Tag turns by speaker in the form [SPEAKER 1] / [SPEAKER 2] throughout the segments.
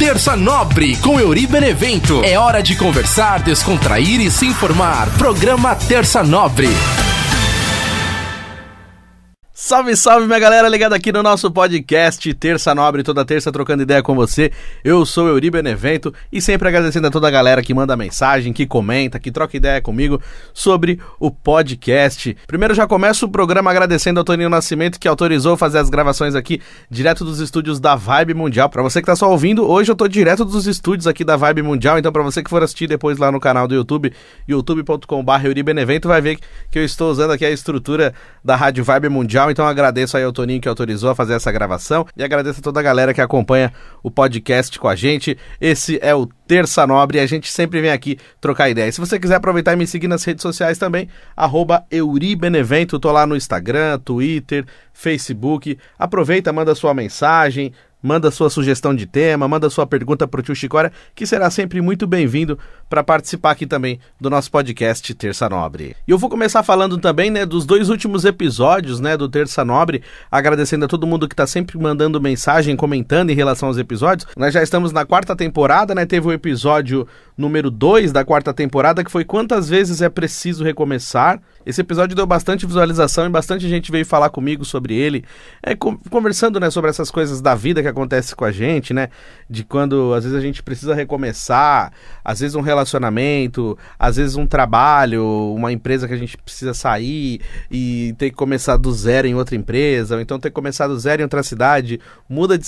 [SPEAKER 1] Terça Nobre, com Euri Benevento. É hora de conversar, descontrair e se informar. Programa Terça Nobre.
[SPEAKER 2] Salve, salve, minha galera ligada aqui no nosso podcast Terça Nobre, toda terça trocando ideia com você. Eu sou Euri Benevento e sempre agradecendo a toda a galera que manda mensagem, que comenta, que troca ideia comigo sobre o podcast. Primeiro já começo o programa agradecendo ao Toninho Nascimento, que autorizou fazer as gravações aqui direto dos estúdios da Vibe Mundial. Pra você que tá só ouvindo, hoje eu tô direto dos estúdios aqui da Vibe Mundial, então pra você que for assistir depois lá no canal do YouTube, youtube.com/euribenevento, vai ver que eu estou usando aqui a estrutura da Rádio Vibe Mundial. Então agradeço aí ao Toninho que autorizou a fazer essa gravação e agradeço a toda a galera que acompanha o podcast com a gente. Esse é o Terça Nobre e a gente sempre vem aqui trocar ideia. Se você quiser aproveitar e me seguir nas redes sociais também, @euribenevento, tô lá no Instagram, Twitter, Facebook. Aproveita, manda sua mensagem, manda sua sugestão de tema, manda sua pergunta pro tio Chicória, que será sempre muito bem-vindo para participar aqui também do nosso podcast Terça Nobre. E eu vou começar falando também, dos dois últimos episódios, do Terça Nobre, agradecendo a todo mundo que tá sempre mandando mensagem, comentando em relação aos episódios. Nós já estamos na 4ª temporada, teve o episódio número 2 da 4ª temporada, que foi Quantas Vezes é Preciso Recomeçar. Esse episódio deu bastante visualização e bastante gente veio falar comigo sobre ele, conversando, sobre essas coisas da vida que acontece com a gente, de quando às vezes a gente precisa recomeçar, às vezes um relacionamento, às vezes um trabalho, uma empresa que a gente precisa sair e ter que começar do zero em outra empresa, ou então ter que começar do zero em outra cidade, muda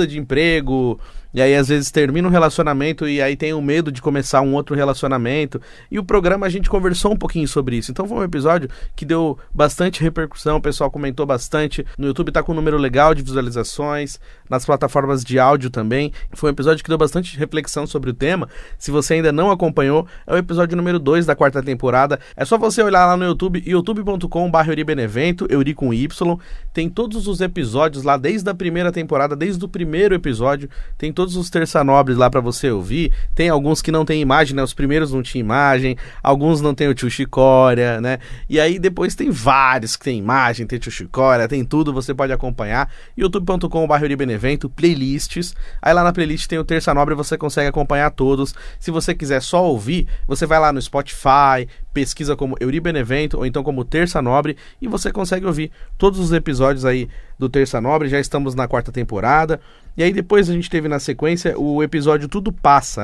[SPEAKER 2] de emprego, e aí às vezes termina um relacionamento e aí tem o medo de começar um outro relacionamento. E o programa a gente conversou um pouquinho sobre isso. Então foi um episódio que deu bastante repercussão, o pessoal comentou bastante. No YouTube tá com um número legal de visualizações, nas plataformas de áudio também. Foi um episódio que deu bastante reflexão sobre o tema. Se você ainda não acompanhou, é o episódio número 2 da 4ª temporada. É só você olhar lá no YouTube, youtube.com/euribenevento, Euri com Y. Tem todos os episódios lá, desde a primeira temporada, desde o primeiro episódio, tem todos os Terça Nobres lá pra você ouvir. Tem alguns que não tem imagem, os primeiros não tinham imagem, alguns não tem o tio Chicória, e aí depois tem vários que tem imagem, tem tio Chicória, tem tudo, você pode acompanhar. youtube.com/euribenevento, playlists, aí lá na playlist tem o Terça Nobre, você consegue acompanhar todos. Se você quiser só ouvir, você vai lá no Spotify, pesquisa como Euri Benevento ou então como Terça Nobre e você consegue ouvir todos os episódios aí do Terça Nobre. Já estamos na 4ª temporada. E aí depois a gente teve na sequência o episódio Tudo Passa,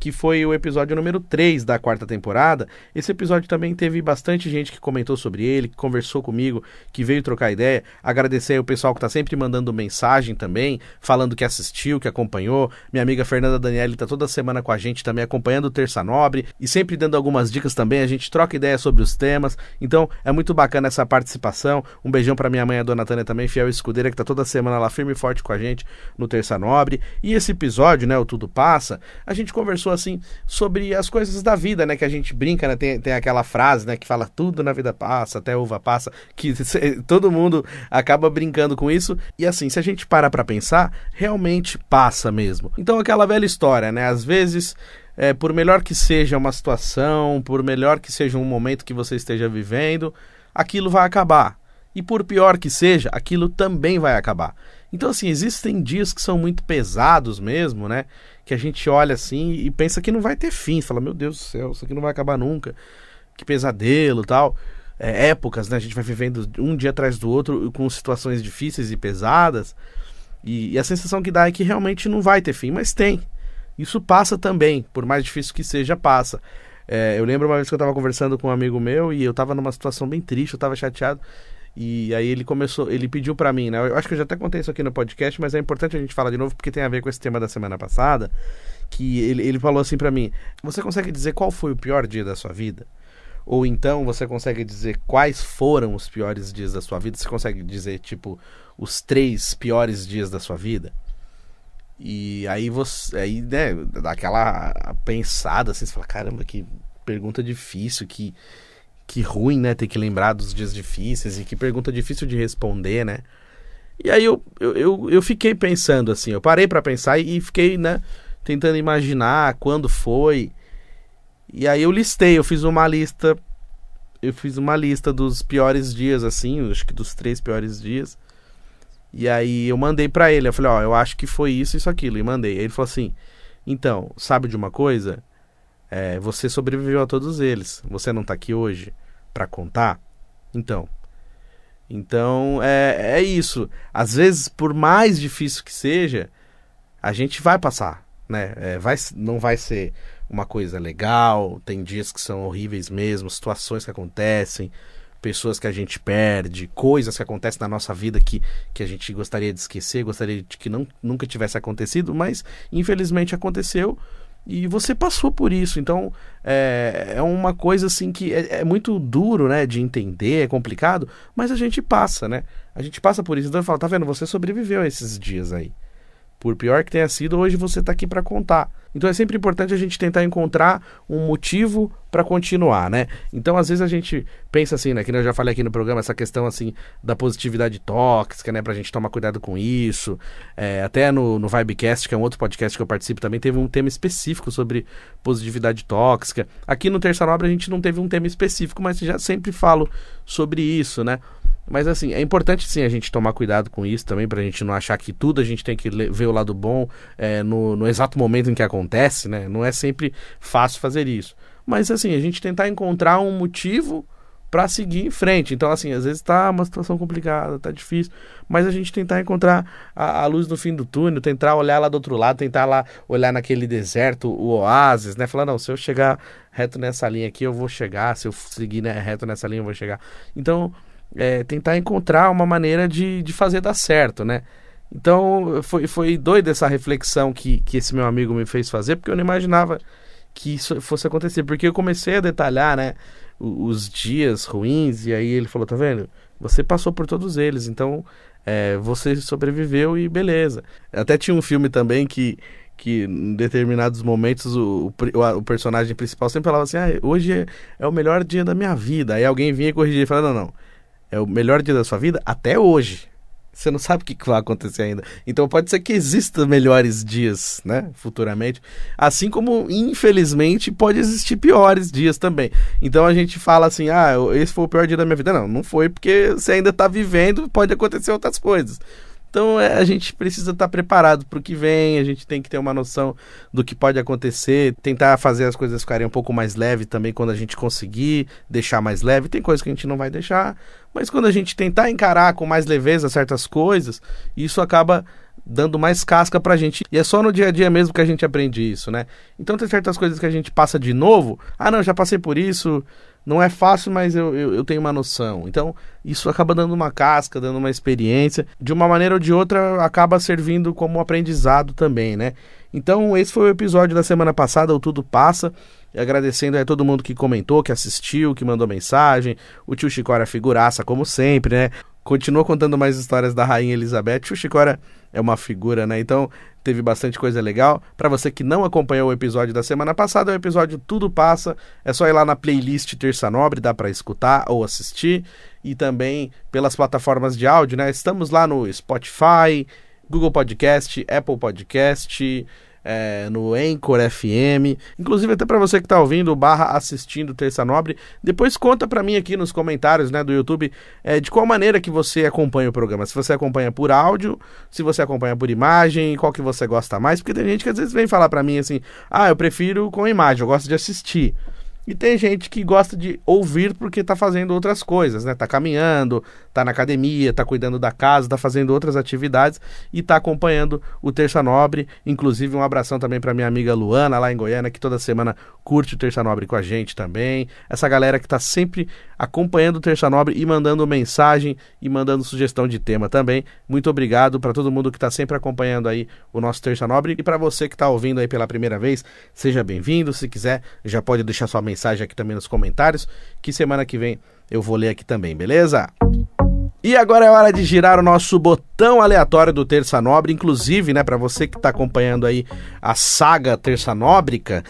[SPEAKER 2] que foi o episódio número 3 da 4ª temporada. Esse episódio também teve bastante gente que comentou sobre ele, que conversou comigo, que veio trocar ideia. Agradecer ao pessoal que tá sempre mandando mensagem também, falando que assistiu, que acompanhou. Minha amiga Fernanda Daniele tá toda semana com a gente também, acompanhando o Terça Nobre e sempre dando algumas dicas também. A gente troca ideia sobre os temas, então é muito bacana essa participação. Um beijão pra minha mãe, a dona Tânia também, fiel escudeira, que tá toda semana lá firme e forte com a gente no Terça Nobre. E esse episódio, o Tudo Passa, a gente conversou assim sobre as coisas da vida, que a gente brinca, tem aquela frase, que fala tudo na vida passa, até uva passa, que todo mundo acaba brincando com isso. E assim, se a gente para pra pensar, realmente passa mesmo. Então aquela velha história, às vezes por melhor que seja uma situação, por melhor que seja um momento que você esteja vivendo, aquilo vai acabar. E por pior que seja, aquilo também vai acabar. Então, assim, existem dias que são muito pesados mesmo, que a gente olha assim e pensa que não vai ter fim. Fala, meu Deus do céu, isso aqui não vai acabar nunca. Que pesadelo e tal. Épocas, a gente vai vivendo um dia atrás do outro com situações difíceis e pesadas. E a sensação que dá é que realmente não vai ter fim, mas tem. Isso passa também, por mais difícil que seja, passa. Eu lembro uma vez que eu estava conversando com um amigo meu e eu estava numa situação bem triste, eu estava chateado. E aí ele pediu pra mim, eu acho que eu já até contei isso aqui no podcast, mas é importante a gente falar de novo porque tem a ver com esse tema da semana passada, que ele falou assim pra mim: você consegue dizer qual foi o pior dia da sua vida? Ou então você consegue dizer quais foram os piores dias da sua vida? Você consegue dizer, os 3 piores dias da sua vida? E aí dá aquela pensada assim, você fala, caramba, que pergunta difícil, que ruim, ter que lembrar dos dias difíceis e que pergunta difícil de responder, E aí eu fiquei pensando assim, eu parei pra pensar e fiquei, tentando imaginar quando foi. E aí eu fiz uma lista dos piores dias, assim, acho que dos 3 piores dias. E aí eu mandei pra ele, eu falei, ó, eu acho que foi isso, aquilo, e mandei. Aí ele falou assim, então, sabe de uma coisa? Você sobreviveu a todos eles, você não tá aqui hoje pra contar? Então, é isso. Às vezes, por mais difícil que seja, a gente vai passar, né? Não vai ser uma coisa legal, tem dias que são horríveis mesmo, situações que acontecem, pessoas que a gente perde, coisas que acontecem na nossa vida que a gente gostaria de esquecer, gostaria de que nunca tivesse acontecido, mas infelizmente aconteceu. E você passou por isso, então é uma coisa assim que é muito duro, né, de entender, é complicado, mas a gente passa, né? A gente passa por isso, então eu falo, tá vendo, você sobreviveu a esses dias aí. Por pior que tenha sido, hoje você tá aqui para contar. Então é sempre importante a gente tentar encontrar um motivo para continuar, né? Então às vezes a gente pensa assim, né? Que eu já falei aqui no programa, essa questão assim da positividade tóxica, né? Pra gente tomar cuidado com isso. Até no Vibecast, que é um outro podcast que eu participo também, teve um tema específico sobre positividade tóxica. Aqui no Terça Nobre a gente não teve um tema específico, mas já sempre falo sobre isso, né? Mas assim, é importante sim a gente tomar cuidado com isso também, pra gente não achar que tudo a gente tem que ver o lado bom no exato momento em que acontece, né? Não é sempre fácil fazer isso. Mas assim, a gente tentar encontrar um motivo pra seguir em frente. Então assim, às vezes tá uma situação complicada, tá difícil, mas a gente tentar encontrar a luz no fim do túnel, tentar olhar lá do outro lado, tentar lá olhar naquele deserto, o oásis, né? Falar, não, se eu chegar reto nessa linha aqui, eu vou chegar, se eu seguir, né, reto nessa linha, eu vou chegar. Então tentar encontrar uma maneira de fazer dar certo, né? Então foi doida essa reflexão que esse meu amigo me fez fazer, porque eu não imaginava que isso fosse acontecer, porque eu comecei a detalhar, né, os dias ruins, e aí ele falou, tá vendo? Você passou por todos eles, então você sobreviveu e beleza. Até tinha um filme também que em determinados momentos o personagem principal sempre falava assim, hoje é o melhor dia da minha vida. Aí alguém vinha e corrigia e falava, não, é o melhor dia da sua vida até hoje. Você não sabe o que vai acontecer ainda. Então pode ser que existam melhores dias, né, futuramente. Assim como, infelizmente, pode existir piores dias também. Então a gente fala assim, esse foi o pior dia da minha vida. Não foi, porque você ainda está vivendo, pode acontecer outras coisas. Então a gente precisa estar preparado para o que vem, a gente tem que ter uma noção do que pode acontecer, tentar fazer as coisas ficarem um pouco mais leves também quando a gente conseguir deixar mais leve. Tem coisas que a gente não vai deixar, mas quando a gente tentar encarar com mais leveza certas coisas, isso acaba dando mais casca pra gente. E é só no dia a dia mesmo que a gente aprende isso, né? Então tem certas coisas que a gente passa de novo. Não, já passei por isso. Não é fácil, mas eu tenho uma noção. Então, isso acaba dando uma casca, dando uma experiência. De uma maneira ou de outra, acaba servindo como aprendizado também, né? Então, esse foi o episódio da semana passada, o Tudo Passa. E agradecendo a todo mundo que comentou, que assistiu, que mandou mensagem. O tio Chicória figuraça, como sempre, né? Continua contando mais histórias da Rainha Elizabeth. O Chicória é uma figura, né? Então, teve bastante coisa legal. Para você que não acompanhou o episódio da semana passada, o episódio Tudo Passa. É só ir lá na playlist Terça Nobre, dá para escutar ou assistir. E também pelas plataformas de áudio, né? Estamos lá no Spotify, Google Podcast, Apple Podcast, no Anchor FM, inclusive até para você que tá ouvindo /assistindo Terça Nobre, depois conta para mim aqui nos comentários, né, do YouTube, de qual maneira que você acompanha o programa, se você acompanha por áudio, se você acompanha por imagem, qual que você gosta mais, porque tem gente que às vezes vem falar para mim assim, eu prefiro com imagem, eu gosto de assistir. E tem gente que gosta de ouvir porque tá fazendo outras coisas, né? Tá caminhando, tá na academia, tá cuidando da casa, tá fazendo outras atividades e tá acompanhando o Terça Nobre. Inclusive um abração também pra minha amiga Luana, lá em Goiânia, que toda semana curte o Terça Nobre com a gente também. Essa galera que tá sempre acompanhando o Terça Nobre e mandando mensagem e mandando sugestão de tema também. Muito obrigado pra todo mundo que tá sempre acompanhando aí o nosso Terça Nobre. E pra você que tá ouvindo aí pela primeira vez, seja bem-vindo. Se quiser, já pode deixar sua mensagem aqui também nos comentários, que semana que vem eu vou ler aqui também, beleza? E agora é hora de girar o nosso botão aleatório do Terça Nobre, inclusive, né, para você que está acompanhando aí a saga Terça Nóbrica,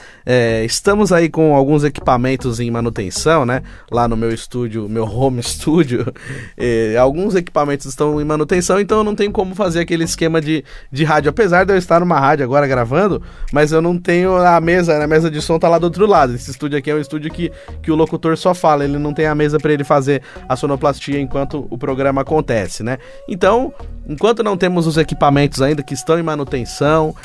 [SPEAKER 2] estamos aí com alguns equipamentos em manutenção, né, lá no meu estúdio, meu home studio, alguns equipamentos estão em manutenção, então eu não tenho como fazer aquele esquema de rádio, apesar de eu estar numa rádio agora gravando, mas eu não tenho a mesa de som tá lá do outro lado. Esse estúdio aqui é um estúdio que o locutor só fala, ele não tem a mesa para ele fazer a sonoplastia enquanto o programa programa acontece, né? Então, enquanto não temos os equipamentos ainda que estão em manutenção,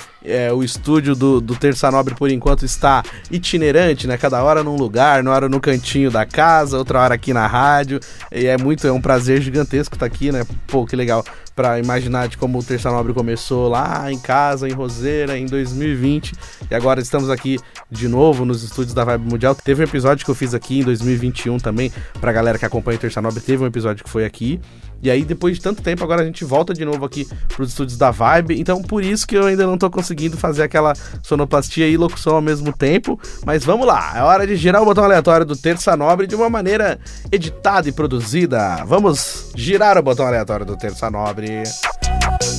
[SPEAKER 2] o estúdio do Terça Nobre, por enquanto, está itinerante, né? Cada hora num lugar, uma hora no cantinho da casa, outra hora aqui na rádio, e é um prazer gigantesco estar aqui, né? Pô, que legal, pra imaginar de como o Terça Nobre começou lá em casa, em Roseira, em 2020, e agora estamos aqui de novo nos estúdios da Vibe Mundial. Teve um episódio que eu fiz aqui em 2021 também, pra galera que acompanha o Terça Nobre, teve um episódio que foi aqui, e aí depois de tanto tempo, agora a gente volta de novo aqui pros estúdios da Vibe, então por isso que eu ainda não tô conseguindo fazer aquela sonoplastia e locução ao mesmo tempo, mas vamos lá, é hora de girar o botão aleatório do Terça Nobre de uma maneira editada e produzida. Vamos girar o botão aleatório do Terça Nobre.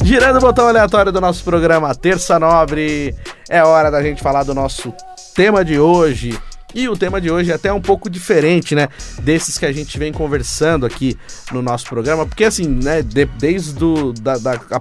[SPEAKER 2] Girando o botão aleatório do nosso programa Terça Nobre, é hora da gente falar do nosso tema de hoje. E o tema de hoje é até um pouco diferente, né, desses que a gente vem conversando aqui no nosso programa, porque assim, né, desde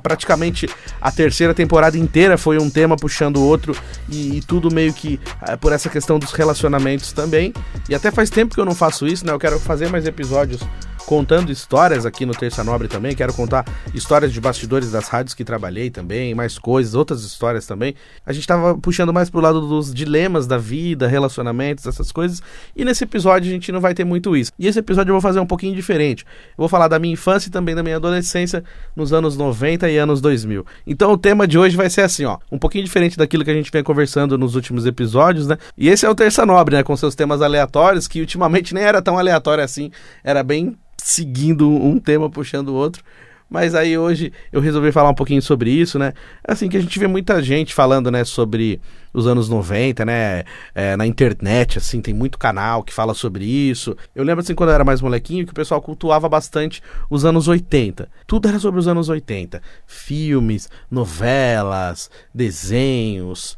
[SPEAKER 2] praticamente a terceira temporada inteira foi um tema puxando o outro, e tudo meio que por essa questão dos relacionamentos também, e até faz tempo que eu não faço isso, né, eu quero fazer mais episódios contando histórias aqui no Terça Nobre também, quero contar histórias de bastidores das rádios que trabalhei também, mais coisas, outras histórias também. A gente tava puxando mais pro lado dos dilemas da vida, relacionamentos, essas coisas, e nesse episódio a gente não vai ter muito isso. E esse episódio eu vou fazer um pouquinho diferente. Eu vou falar da minha infância e também da minha adolescência nos anos 90 e anos 2000. Então o tema de hoje vai ser assim, ó, um pouquinho diferente daquilo que a gente vem conversando nos últimos episódios, né? E esse é o Terça Nobre, né, com seus temas aleatórios, que ultimamente nem era tão aleatório assim, era bem seguindo um tema puxando o outro, mas aí hoje eu resolvi falar um pouquinho sobre isso, né, assim que a gente vê muita gente falando, né, sobre os anos 90, né, na internet, assim, tem muito canal que fala sobre isso. Eu lembro, assim, quando eu era mais molequinho, que o pessoal cultuava bastante os anos 80, tudo era sobre os anos 80, filmes, novelas, desenhos,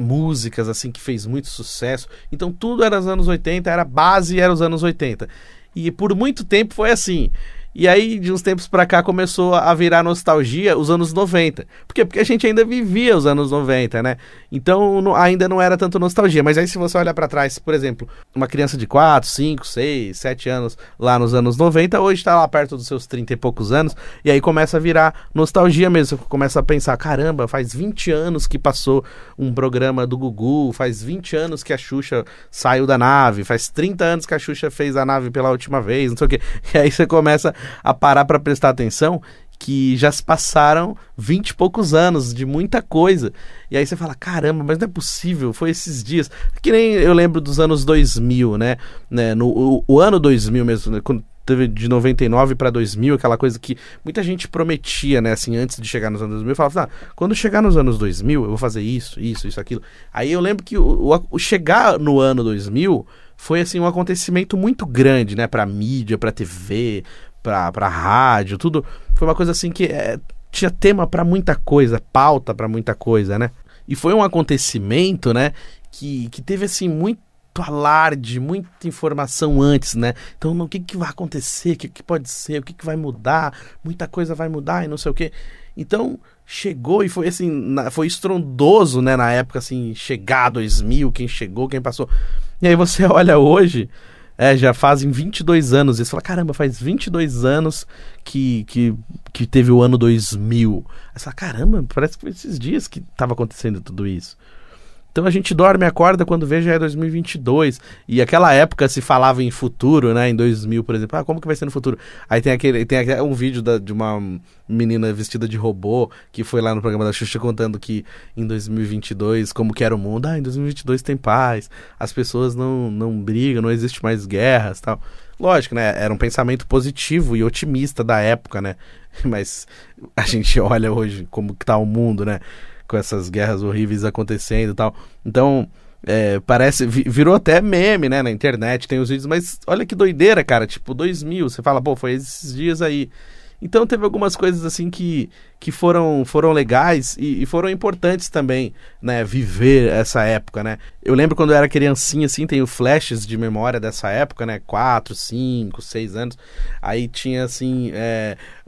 [SPEAKER 2] músicas, assim, que fez muito sucesso, então tudo era os anos 80, era base, era os anos 80. E por muito tempo foi assim. E aí, de uns tempos pra cá, começou a virar nostalgia os anos 90. Por quê? Porque a gente ainda vivia os anos 90, né? Então, ainda não era tanto nostalgia. Mas aí, se você olhar pra trás, por exemplo, uma criança de 4, 5, 6, 7 anos lá nos anos 90, hoje tá lá perto dos seus 30 e poucos anos, e aí começa a virar nostalgia mesmo. Você começa a pensar, caramba, faz 20 anos que passou um programa do Gugu, faz 20 anos que a Xuxa saiu da nave, faz 30 anos que a Xuxa fez a nave pela última vez, não sei o quê. E aí você começa a parar para prestar atenção que já se passaram 20 e poucos anos de muita coisa. E aí você fala, caramba, mas não é possível, foi esses dias. Que nem eu lembro dos anos 2000, né? O ano 2000 mesmo, né? Quando teve de 99 para 2000, aquela coisa que muita gente prometia, né? Assim, antes de chegar nos anos 2000, falava assim, quando chegar nos anos 2000, eu vou fazer isso, aquilo. Aí eu lembro que o chegar no ano 2000 foi, assim, um acontecimento muito grande, né? Pra mídia, pra TV, pra rádio, tudo. Foi uma coisa assim que tinha tema pra muita coisa, pauta pra muita coisa, né? E foi um acontecimento, né, que teve, assim, muito alarde, muita informação antes, né? Então, o que vai acontecer, o que pode ser, o que vai mudar, muita coisa vai mudar e não sei o quê. Então, chegou e foi assim, foi estrondoso, né, na época, assim, chegar 2000, quem chegou, quem passou. E aí você olha hoje, já fazem 22 anos, e você fala, caramba, faz 22 anos que teve o ano 2000. Aí você fala, caramba, parece que foi esses dias que estava acontecendo tudo isso. Então a gente dorme e acorda quando vê já é 2022. E aquela época se falava em futuro, né? Em 2000, por exemplo. Como que vai ser no futuro? Aí tem um vídeo de uma menina vestida de robô que foi lá no programa da Xuxa contando que em 2022, como que era o mundo. Em 2022 tem paz, as pessoas não brigam, não existe mais guerras, tal. Lógico, né? Era um pensamento positivo e otimista da época, né? Mas a gente olha hoje como que tá o mundo, né? Com essas guerras horríveis acontecendo e tal. Então, virou até meme, né, na internet, tem os vídeos, mas olha que doideira, cara, tipo, 2000, você fala, pô, foi esses dias aí. Então teve algumas coisas assim que que foram legais e foram importantes também, né, viver essa época, né. Eu lembro quando eu era criancinha, assim, tenho flashes de memória dessa época, né, 4, 5, 6 anos, aí tinha, assim,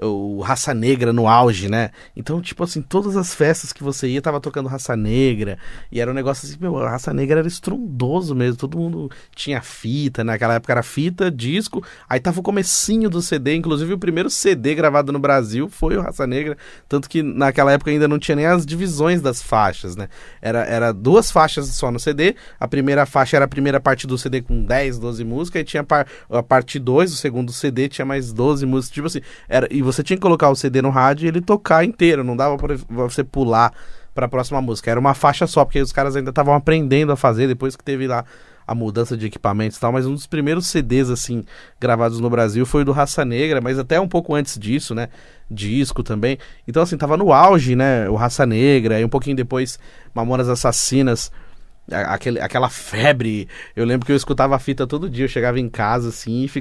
[SPEAKER 2] o Raça Negra no auge, né, então, tipo assim, todas as festas que você ia, tava tocando Raça Negra, e era um negócio assim, meu, a Raça Negra era estrondoso mesmo, todo mundo tinha fita, né, naquela época era fita, disco, aí tava o comecinho do CD, inclusive o primeiro CD gravado no Brasil foi o Raça Negra, tanto que naquela época ainda não tinha nem as divisões das faixas, né, era 2 faixas só no CD, a primeira faixa era a primeira parte do CD com 10, 12 músicas, e tinha a parte 2, o segundo CD tinha mais 12 músicas, tipo assim, e você tinha que colocar o CD no rádio e ele tocar inteiro, não dava pra você pular pra próxima música, era uma faixa só, porque os caras ainda estavam aprendendo a fazer, depois que teve lá a mudança de equipamentos e tal, mas um dos primeiros CDs, assim, gravados no Brasil foi do Raça Negra, mas até um pouco antes disso, né, disco também, então assim, tava no auge, né, o Raça Negra, e um pouquinho depois Mamonas Assassinas, aquela febre. Eu lembro que eu escutava a fita todo dia, eu chegava em casa assim e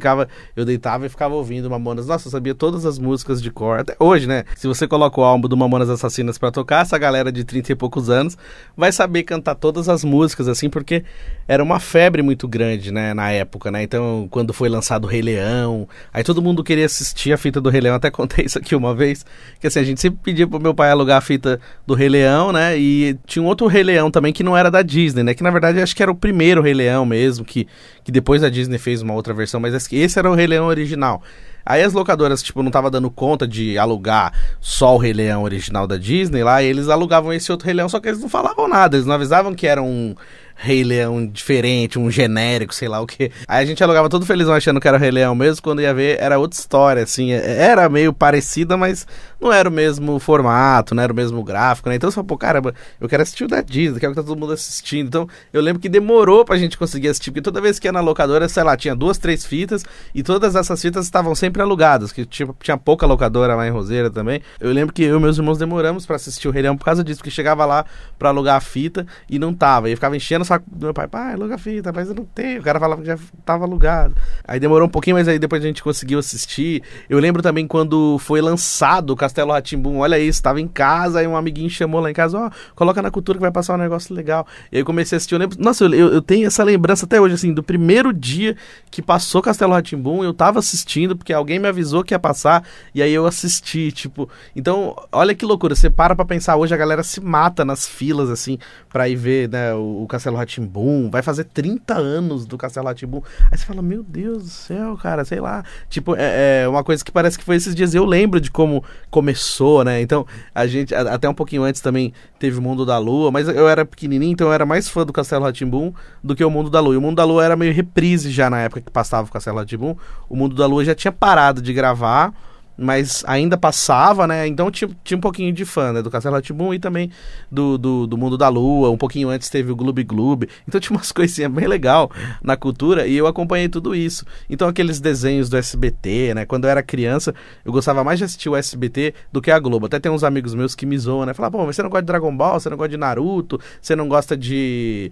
[SPEAKER 2] eu deitava e ficava ouvindo Mamonas. Nossa, eu sabia todas as músicas de cor, até hoje, né? Se você coloca o álbum do Mamonas Assassinas pra tocar, essa galera de 30 e poucos anos vai saber cantar todas as músicas, assim, porque era uma febre muito grande, né, na época, né? Então, quando foi lançado o Rei Leão, aí todo mundo queria assistir a fita do Rei Leão, até contei isso aqui uma vez, que assim, a gente sempre pedia pro meu pai alugar a fita do Rei Leão, né, e tinha um outro Rei Leão também que não era da Disney, né, que na verdade acho que era o primeiro Rei Leão mesmo, que depois a Disney fez uma outra versão, mas esse era o Rei Leão original. Aí as locadoras, tipo, não tava dando conta de alugar só o Rei Leão original da Disney lá, e eles alugavam esse outro Rei Leão, só que eles não falavam nada, eles não avisavam que era um Rei Leão diferente, um genérico, sei lá o que. Aí a gente alugava todo felizão achando que era o Rei Leão mesmo, quando ia ver era outra história, assim, era meio parecida, mas não era o mesmo formato, não era o mesmo gráfico, né? Então você fala, pô, caramba, eu quero assistir o da Disney, que é o que tá todo mundo assistindo. Então eu lembro que demorou pra gente conseguir assistir, porque toda vez que ia na locadora, sei lá, tinha 2, 3 fitas, e todas essas fitas estavam sempre alugadas, que tinha pouca locadora lá em Roseira também. Eu lembro que eu e meus irmãos demoramos pra assistir o Rei Leão por causa disso, porque chegava lá pra alugar a fita e não tava, e ficava enchendo saco do meu pai, aluga a fita, mas eu não tenho. O cara falava que já tava alugado. Aí demorou um pouquinho, mas aí depois a gente conseguiu assistir. Eu lembro também quando foi lançado o Castelo Rá-Tim-Bum, olha isso, tava em casa, aí um amiguinho chamou lá em casa, coloca na Cultura que vai passar um negócio legal. E aí eu comecei a assistir, eu lembro, nossa, eu tenho essa lembrança até hoje, assim, do primeiro dia que passou Castelo Rá-Tim-Bum, eu tava assistindo, porque alguém me avisou que ia passar, e aí eu assisti, tipo, então, olha que loucura, você para pra pensar, hoje a galera se mata nas filas, assim, pra ir ver, né, o Castelo Rá-Tim-Bum, vai fazer 30 anos do Castelo Rá-Tim-Bum. Aí você fala, meu Deus do céu, cara, sei lá. Tipo, é uma coisa que parece que foi esses dias. Eu lembro de como começou, né? Então, a gente, até um pouquinho antes também, teve o Mundo da Lua, mas eu era pequenininho, então eu era mais fã do Castelo Rá-Tim-Bum do que o Mundo da Lua. E o Mundo da Lua era meio reprise já na época que passava o Castelo Rá-Tim-Bum. O Mundo da Lua já tinha parado de gravar, mas ainda passava, né, então tinha um pouquinho de fã, né, do Castelo Rá-Tim-Bum e também do Mundo da Lua, um pouquinho antes teve o Gloob Gloob, então tinha umas coisinhas bem legal na cultura e eu acompanhei tudo isso. Então aqueles desenhos do SBT, né, quando eu era criança, eu gostava mais de assistir o SBT do que a Globo, até tem uns amigos meus que me zoam, né, falavam, pô, mas você não gosta de Dragon Ball, você não gosta de Naruto, você não gosta de...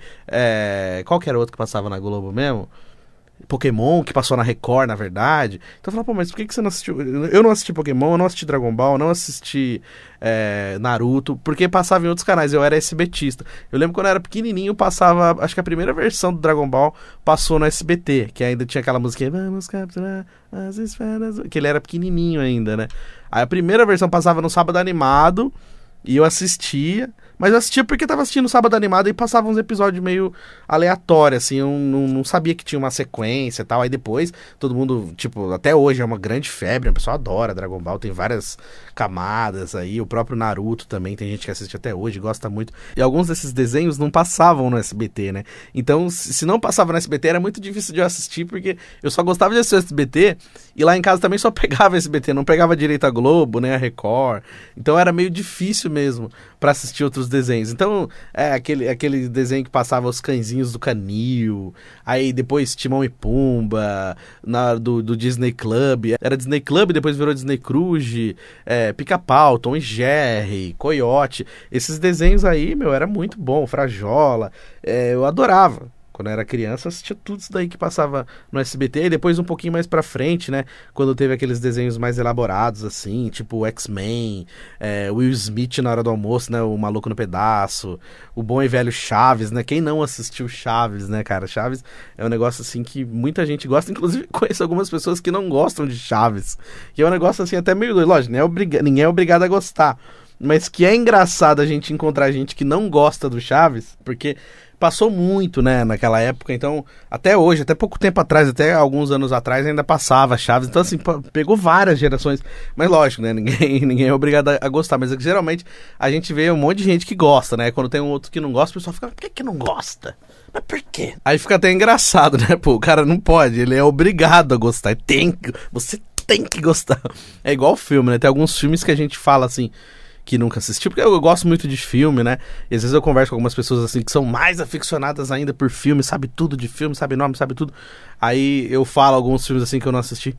[SPEAKER 2] qual que era o outro que passava na Globo mesmo? Pokémon, que passou na Record, na verdade. Então eu falava, pô, mas por que você não assistiu? Eu não assisti Pokémon, eu não assisti Dragon Ball, eu não assisti Naruto, porque passava em outros canais, eu era SBTista. Eu lembro quando eu era pequenininho, passava, acho que a primeira versão do Dragon Ball passou no SBT, que ainda tinha aquela música, vamos capturar as esferas, que ele era pequenininho ainda, né? Aí a primeira versão passava no Sábado Animado, e eu assistia, mas eu assistia porque tava assistindo Sábado Animado e passava uns episódios meio aleatórios, assim, eu não sabia que tinha uma sequência e tal, aí depois todo mundo, tipo, até hoje é uma grande febre, o pessoal adora Dragon Ball, tem várias camadas aí, o próprio Naruto também, tem gente que assiste até hoje, gosta muito, e alguns desses desenhos não passavam no SBT, né, então se não passava no SBT era muito difícil de eu assistir, porque eu só gostava de assistir o SBT, e lá em casa também só pegava SBT, não pegava direito a Globo, nem a Record, então era meio difícil mesmo pra assistir outros desenhos. Então, aquele desenho que passava os cãezinhos do Canil, aí depois Timão e Pumba, do Disney Club, era Disney Club, depois virou Disney Cruise, Pica-Pau, Tom e Jerry, Coyote, esses desenhos aí, meu, era muito bom, Frajola, eu adorava. Quando eu era criança, eu assistia tudo isso daí que passava no SBT. E depois um pouquinho mais pra frente, né? Quando teve aqueles desenhos mais elaborados, assim, tipo X-Men, Will Smith na hora do almoço, né? O Maluco no Pedaço, o bom e velho Chaves, né? Quem não assistiu Chaves, né, cara? Chaves é um negócio, assim, que muita gente gosta. Inclusive, conheço algumas pessoas que não gostam de Chaves. Que é um negócio, assim, até meio doido. Lógico, ninguém é obrigado a gostar. Mas que é engraçado a gente encontrar gente que não gosta do Chaves, porque passou muito, né, naquela época. Então, até hoje, até pouco tempo atrás, até alguns anos atrás, ainda passava Chaves. Então, assim, pegou várias gerações. Mas lógico, né, ninguém é obrigado a gostar. Mas geralmente a gente vê um monte de gente que gosta, né? Quando tem um outro que não gosta, o pessoal fica, por que não gosta? Mas por quê? Aí fica até engraçado, né? Pô, o cara não pode, ele é obrigado a gostar. Você tem que gostar. É igual filme, né? Tem alguns filmes que a gente fala assim, que nunca assistiu, porque eu gosto muito de filme, né? E às vezes eu converso com algumas pessoas assim que são mais aficionadas ainda por filme, sabe tudo de filme, sabe nome, sabe tudo. Aí eu falo alguns filmes assim que eu não assisti.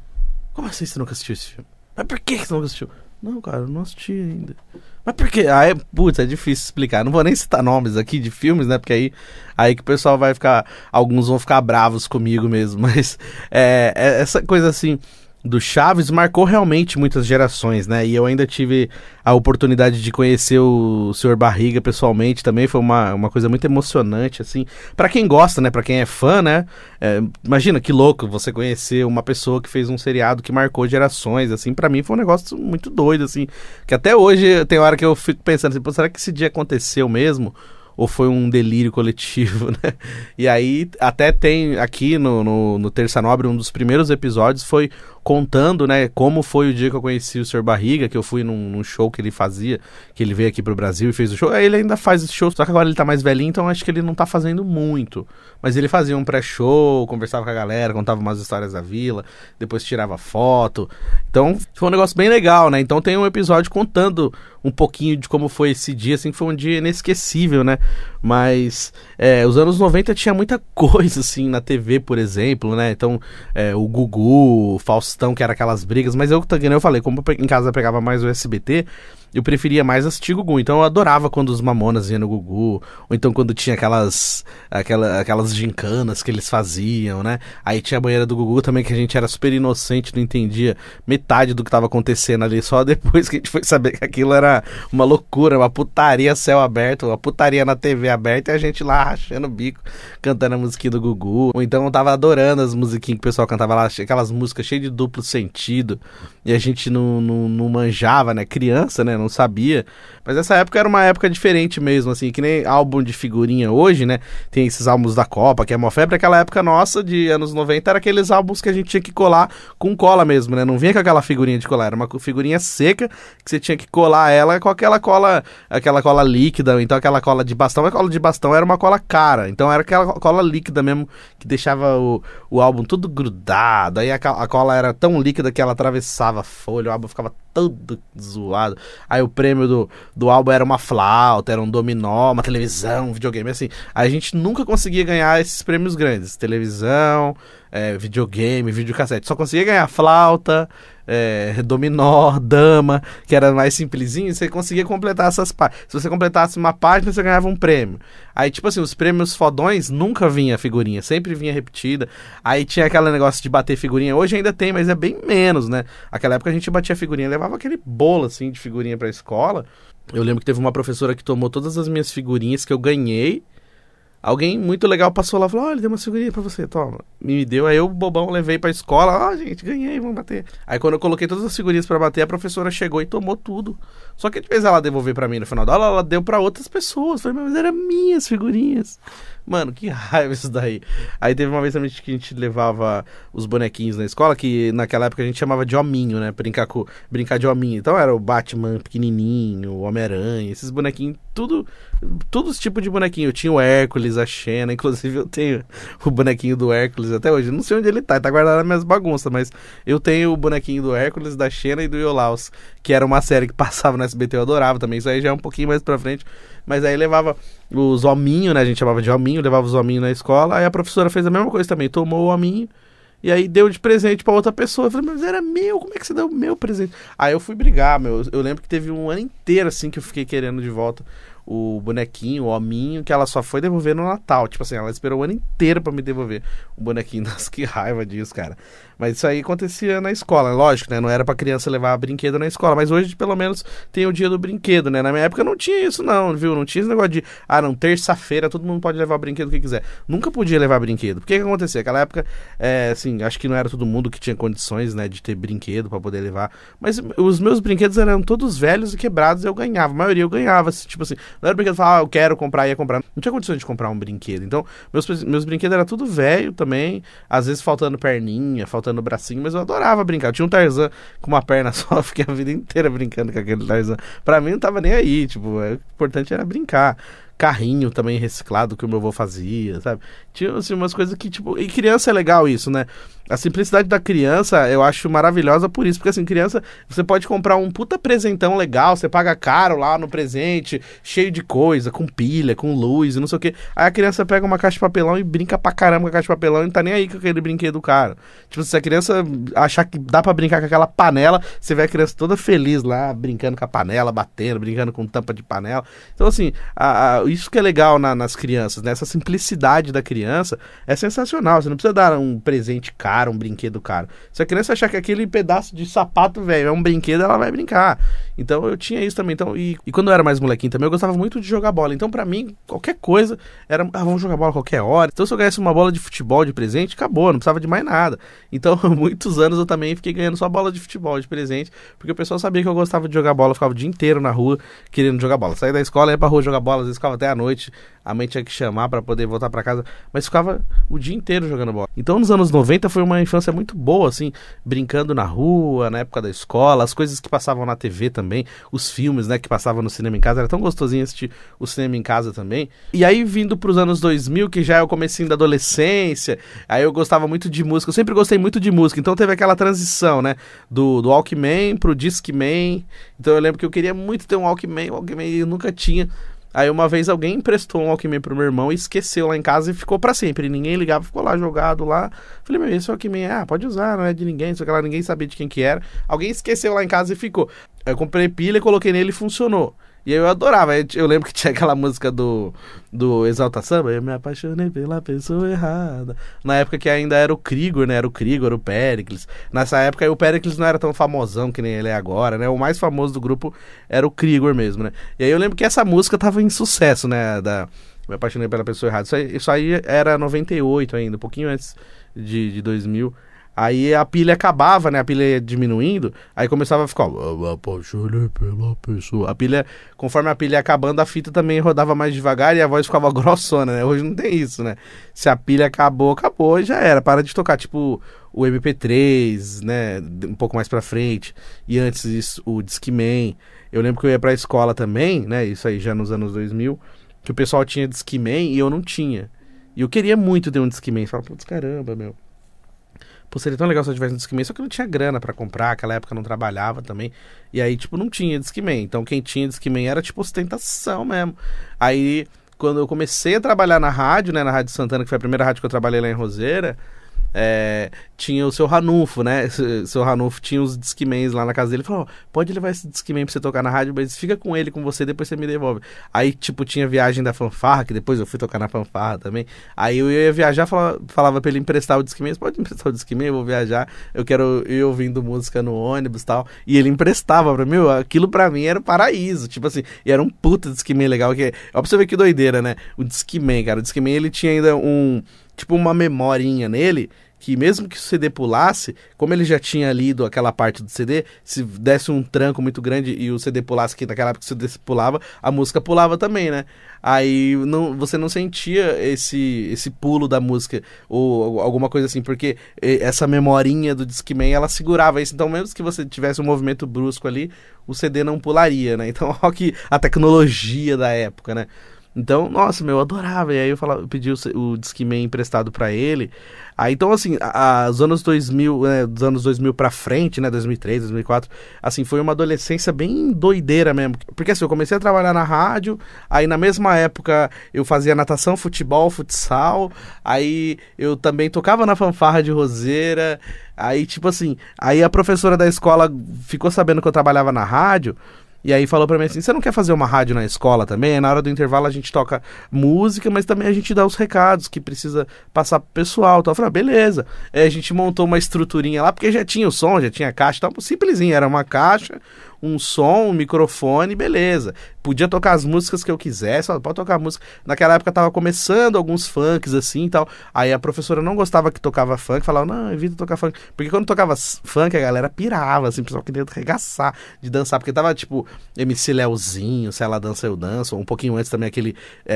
[SPEAKER 2] Como assim você nunca assistiu esse filme? Mas por que você nunca assistiu? Não, cara, eu não assisti ainda. Mas por quê? Aí, putz, é difícil explicar. Não vou nem citar nomes aqui de filmes, né? Porque aí que o pessoal vai ficar... Alguns vão ficar bravos comigo mesmo. Mas essa coisa assim do Chaves marcou realmente muitas gerações, né? E eu ainda tive a oportunidade de conhecer o Sr. Barriga pessoalmente também. Foi uma coisa muito emocionante, assim. Pra quem gosta, né? Pra quem é fã, né? Imagina que louco você conhecer uma pessoa que fez um seriado que marcou gerações, assim. Pra mim foi um negócio muito doido, assim. Que até hoje tem hora que eu fico pensando assim, pô, será que esse dia aconteceu mesmo? Ou foi um delírio coletivo, né? E aí, até tem aqui no Terça Nobre, um dos primeiros episódios foi contando, né, como foi o dia que eu conheci o Sr. Barriga, que eu fui num show que ele fazia, que ele veio aqui pro Brasil e fez o show. Aí ele ainda faz esse show, só que agora ele tá mais velhinho, então acho que ele não tá fazendo muito. Mas ele fazia um pré-show, conversava com a galera, contava umas histórias da vila, depois tirava foto. Então, foi um negócio bem legal, né? Então tem um episódio contando um pouquinho de como foi esse dia, assim, que foi um dia inesquecível, né? Mas os anos 90 tinha muita coisa, assim, na TV, por exemplo, né? Então, o Gugu, o Faustão, que era aquelas brigas, mas eu falei, como em casa eu pegava mais o SBT, eu preferia mais assistir Gugu, então eu adorava quando os Mamonas iam no Gugu, ou então quando tinha aquelas gincanas que eles faziam, né? Aí tinha a banheira do Gugu também, que a gente era super inocente, não entendia metade do que tava acontecendo ali, só depois que a gente foi saber que aquilo era uma loucura, uma putaria céu aberto, uma putaria na TV aberta, e a gente lá rachando o bico, cantando a musiquinha do Gugu, ou então eu tava adorando as musiquinhas que o pessoal cantava lá, aquelas músicas cheias de duplo sentido, e a gente não manjava, né? Criança, né? Não sabia. Mas essa época era uma época diferente mesmo, assim, que nem álbum de figurinha hoje, né? Tem esses álbuns da Copa, que é uma febre. Aquela época nossa, de anos 90, era aqueles álbuns que a gente tinha que colar com cola mesmo, né? Não vinha com aquela figurinha de colar, era uma figurinha seca que você tinha que colar ela com aquela cola líquida, ou então aquela cola de bastão. A cola de bastão era uma cola cara, então era aquela cola líquida mesmo, que deixava o álbum tudo grudado. Aí a cola era tão líquida que ela atravessava a folha, o álbum ficava todo zoado. Aí o prêmio do álbum era uma flauta, era um dominó, uma televisão, um videogame, assim. Aí a gente nunca conseguia ganhar esses prêmios grandes. Televisão, videogame, videocassete. Só conseguia ganhar flauta, dominó, dama, que era mais simplesinho, você conseguia completar essas páginas. Se você completasse uma página, você ganhava um prêmio. Aí, tipo assim, os prêmios fodões nunca vinha figurinha, sempre vinha repetida. Aí tinha aquele negócio de bater figurinha. Hoje ainda tem, mas é bem menos, né? Naquela época a gente batia figurinha, levava aquele bolo, assim, de figurinha pra escola. Eu lembro que teve uma professora que tomou todas as minhas figurinhas que eu ganhei. Alguém muito legal passou lá e falou, olha, deu uma figurinha pra você, toma. Me deu, aí eu, bobão, levei pra escola. Gente, ganhei, vamos bater. Aí quando eu coloquei todas as figurinhas pra bater, a professora chegou e tomou tudo. Só que de vez ela devolver pra mim no final da aula, ela deu pra outras pessoas. Falei, mas eram minhas figurinhas. Mano, que raiva isso daí. Aí teve uma vez também que a gente levava os bonequinhos na escola, que naquela época a gente chamava de hominho, né? Brincar de hominho. Então era o Batman pequenininho, o Homem-Aranha, esses bonequinhos, todos os tipos de bonequinho. Eu tinha o Hércules, a Xena, inclusive eu tenho o bonequinho do Hércules até hoje. Eu não sei onde ele tá guardado nas minhas bagunças, mas eu tenho o bonequinho do Hércules, da Xena e do Iolaus, que era uma série que passava no SBT, eu adorava também. Isso aí já é um pouquinho mais pra frente. Mas aí levava os hominhos, né? A gente chamava de hominho, levava os hominhos na escola. Aí a professora fez a mesma coisa também, tomou o hominho e aí deu de presente pra outra pessoa. Eu falei, mas era meu, como é que você deu o meu presente? Aí eu fui brigar, meu. Eu lembro que teve um ano inteiro, assim, que eu fiquei querendo de volta o bonequinho, o hominho, que ela só foi devolver no Natal. Tipo assim, ela esperou o ano inteiro pra me devolver o bonequinho. Nossa, que raiva disso, cara. Mas isso aí acontecia na escola, lógico, né? Não era pra criança levar brinquedo na escola, mas hoje pelo menos tem o dia do brinquedo, né? Na minha época não tinha isso não, viu? Não tinha esse negócio de, não, terça-feira todo mundo pode levar o brinquedo que quiser. Nunca podia levar brinquedo. Por que acontecia? Naquela época, assim, acho que não era todo mundo que tinha condições, né, de ter brinquedo pra poder levar. Mas os meus brinquedos eram todos velhos e quebrados e eu ganhava. A maioria eu ganhava, tipo assim. Não era brinquedo que falava, eu quero comprar, ia comprar. Não tinha condições de comprar um brinquedo. Então, meus brinquedos eram tudo velho também, às vezes faltando perninha, faltando bracinho, mas eu adorava brincar. Eu tinha um Tarzan com uma perna só, fiquei a vida inteira brincando com aquele Tarzan. Pra mim não tava nem aí, tipo, o importante era brincar. Carrinho também reciclado que o meu avô fazia, sabe? Tinha, assim, umas coisas que, tipo... E criança é legal isso, né? A simplicidade da criança eu acho maravilhosa por isso. Porque, assim, criança, você pode comprar um puta presentão legal, você paga caro lá no presente, cheio de coisa, com pilha, com luz e não sei o quê. Aí a criança pega uma caixa de papelão e brinca pra caramba com a caixa de papelão e não tá nem aí com aquele brinquedo caro. Tipo, se a criança achar que dá pra brincar com aquela panela, você vê a criança toda feliz lá, brincando com a panela, batendo, brincando com tampa de panela. Então, assim, isso que é legal nas crianças, né? Essa simplicidade da criança é sensacional. Você não precisa dar um presente caro, um brinquedo caro. Se a criança achar que aquele pedaço de sapato, velho, é um brinquedo, ela vai brincar. Então eu tinha isso também. Então, e quando eu era mais molequinho também, eu gostava muito de jogar bola. Então pra mim, qualquer coisa era, vamos jogar bola a qualquer hora. Então se eu ganhasse uma bola de futebol de presente, acabou, não precisava de mais nada. Então muitos anos eu também fiquei ganhando só bola de futebol de presente, porque o pessoal sabia que eu gostava de jogar bola. Eu ficava o dia inteiro na rua querendo jogar bola. Saía da escola, ia pra rua jogar bola, às vezes ficava até a noite. A mãe tinha que chamar pra poder voltar pra casa, mas ficava o dia inteiro jogando bola. Então nos anos 90 foi uma infância muito boa, assim, brincando na rua, na época da escola, as coisas que passavam na TV também, os filmes, né, que passavam no cinema em casa, era tão gostosinho assistir o cinema em casa também. E aí vindo pros anos 2000, que já é o comecinho da adolescência, aí eu gostava muito de música, eu sempre gostei muito de música, então teve aquela transição, né, do Walkman pro Discman. Então eu lembro que eu queria muito ter um Walkman eu nunca tinha. Aí uma vez alguém emprestou um Walkman pro meu irmão e esqueceu lá em casa e ficou pra sempre. Ninguém ligava, ficou lá jogado lá. Falei, meu, esse Walkman, pode usar, não é de ninguém, só que lá ninguém sabia de quem que era. Alguém esqueceu lá em casa e ficou. Aí eu comprei pilha, coloquei nele e funcionou. E aí eu adorava. Eu lembro que tinha aquela música do Exalta Samba. Eu me apaixonei pela pessoa errada. Na época que ainda era o Krigor, né? Era o Krigor, o Péricles. Nessa época aí o Péricles não era tão famosão que nem ele é agora, né? O mais famoso do grupo era o Krigor mesmo, né? E aí eu lembro que essa música tava em sucesso, né? Me apaixonei pela pessoa errada. Isso aí era 98 ainda, um pouquinho antes de 2000. Aí a pilha acabava, né? A pilha ia diminuindo. Aí começava a ficar... Eu apaixonei pela pessoa. Conforme a pilha ia acabando, a fita também rodava mais devagar e a voz ficava grossona, né? Hoje não tem isso, né? Se a pilha acabou e já era. Para de tocar. Tipo o MP3, né? Um pouco mais pra frente. E antes isso, o Discman. Eu lembro que eu ia pra escola também, né? Isso aí já nos anos 2000. Que o pessoal tinha Discman e eu não tinha. E eu queria muito ter um Discman. Eu falava, putz, caramba, meu. Pô, seria tão legal se eu tivesse um Discman, só que eu não tinha grana pra comprar, naquela época eu não trabalhava também, e aí, tipo, não tinha Discman, então quem tinha Discman era, tipo, ostentação mesmo. Aí, quando eu comecei a trabalhar na rádio, né, na Rádio Santana, que foi a primeira rádio que eu trabalhei lá em Roseira, tinha o seu Ranulfo, né? O seu Ranulfo tinha os Discmans lá na casa dele. Ele falou, pode levar esse Discman pra você tocar na rádio, mas fica com ele, com você, depois você me devolve. Aí, tipo, tinha Viagem da Fanfarra, que depois eu fui tocar na Fanfarra também. Aí eu ia viajar, falava pra ele emprestar o Discman. Pode emprestar o Discman, eu vou viajar, eu quero ir ouvindo música no ônibus e tal. E ele emprestava pra mim, aquilo pra mim era o paraíso, tipo assim, e era um puta Discman legal, ó pra você ver que doideira, né? O Discman, cara, o Discman, ele tinha ainda tipo uma memorinha nele, que mesmo que o CD pulasse, como ele já tinha lido aquela parte do CD, se desse um tranco muito grande e o CD pulasse, que naquela época o CD pulava, a música pulava também, né? Aí você não sentia esse pulo da música ou alguma coisa assim, porque essa memorinha do Discman, ela segurava isso. Então mesmo que você tivesse um movimento brusco ali, o CD não pularia, né? Então olha que a tecnologia da época, né? Então, nossa, eu adorava. E aí eu pedi o Discman emprestado pra ele. Aí, então, assim, os anos 2000, dos anos 2000 pra frente, né, 2003, 2004, assim, foi uma adolescência bem doideira mesmo. Porque, assim, eu comecei a trabalhar na rádio, aí na mesma época eu fazia natação, futebol, futsal, aí eu também tocava na Fanfarra de Roseira, aí, tipo assim, aí a professora da escola ficou sabendo que eu trabalhava na rádio. E aí falou pra mim assim, você não quer fazer uma rádio na escola também? Aí na hora do intervalo a gente toca música, mas também a gente dá os recados que precisa passar pro pessoal. Então eu falei, beleza. Aí a gente montou uma estruturinha lá, porque já tinha o som, já tinha caixa, tava simplesinho, era uma caixa, um som, um microfone, beleza. Podia tocar as músicas que eu quisesse, pode tocar música. Naquela época tava começando alguns funks assim e tal. Aí a professora não gostava que tocava funk, falava, não, evita tocar funk. Porque quando tocava funk, a galera pirava, assim, o pessoal queria arregaçar de dançar, porque tava tipo MC Leozinho, Se Ela Dança Eu Danço, ou um pouquinho antes também aquele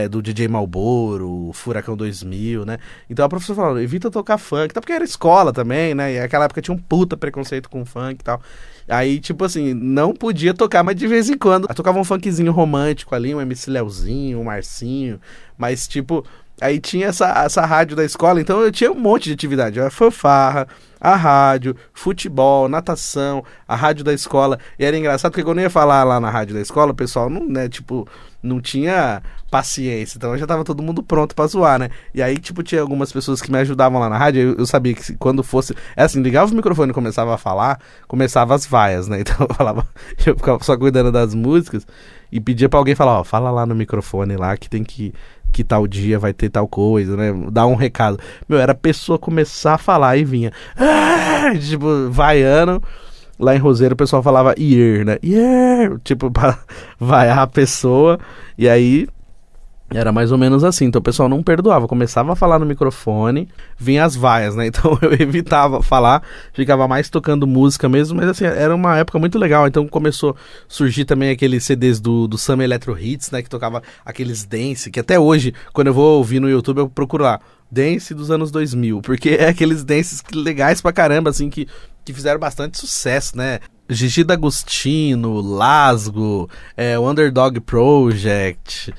[SPEAKER 2] do DJ Malboro, Furacão 2000, né? Então a professora falou, evita tocar funk, até porque era escola também, né? E naquela época tinha um puta preconceito com funk e tal. Aí, tipo assim, não podia tocar, mas de vez em quando eu tocava um funkzinho romântico ali, um MC Leozinho, um Marcinho, mas tipo, aí tinha essa rádio da escola, então eu tinha um monte de atividade, a fanfarra, a rádio, futebol, natação, a rádio da escola, e era engraçado porque quando eu ia falar lá na rádio da escola, o pessoal não, né, tipo, não tinha paciência, então já tava todo mundo pronto pra zoar, né? E aí, tipo, tinha algumas pessoas que me ajudavam lá na rádio, eu sabia que quando fosse, assim, ligava o microfone e começava a falar, começava as vaias, né? Então eu ficava só cuidando das músicas e pedia pra alguém falar, ó, fala lá no microfone lá que tem que tal dia vai ter tal coisa, né? Dar um recado. Meu, era a pessoa começar a falar e vinha, tipo, vaiando. Lá em Roseiro o pessoal falava year, né? Year, tipo, pra vaiar a pessoa. E aí era mais ou menos assim. Então o pessoal não perdoava. Começava a falar no microfone, vinha as vaias, né? Então eu evitava falar, ficava mais tocando música mesmo. Mas assim, era uma época muito legal. Então começou a surgir também aqueles CDs do Summer Electro Hits, né? Que tocava aqueles dance, que até hoje, quando eu vou ouvir no YouTube, eu procuro lá. Dance dos anos 2000, porque é aqueles dances legais pra caramba, assim, que fizeram bastante sucesso, né? Gigi D'Agostino, Lasgo, o Underdog Project,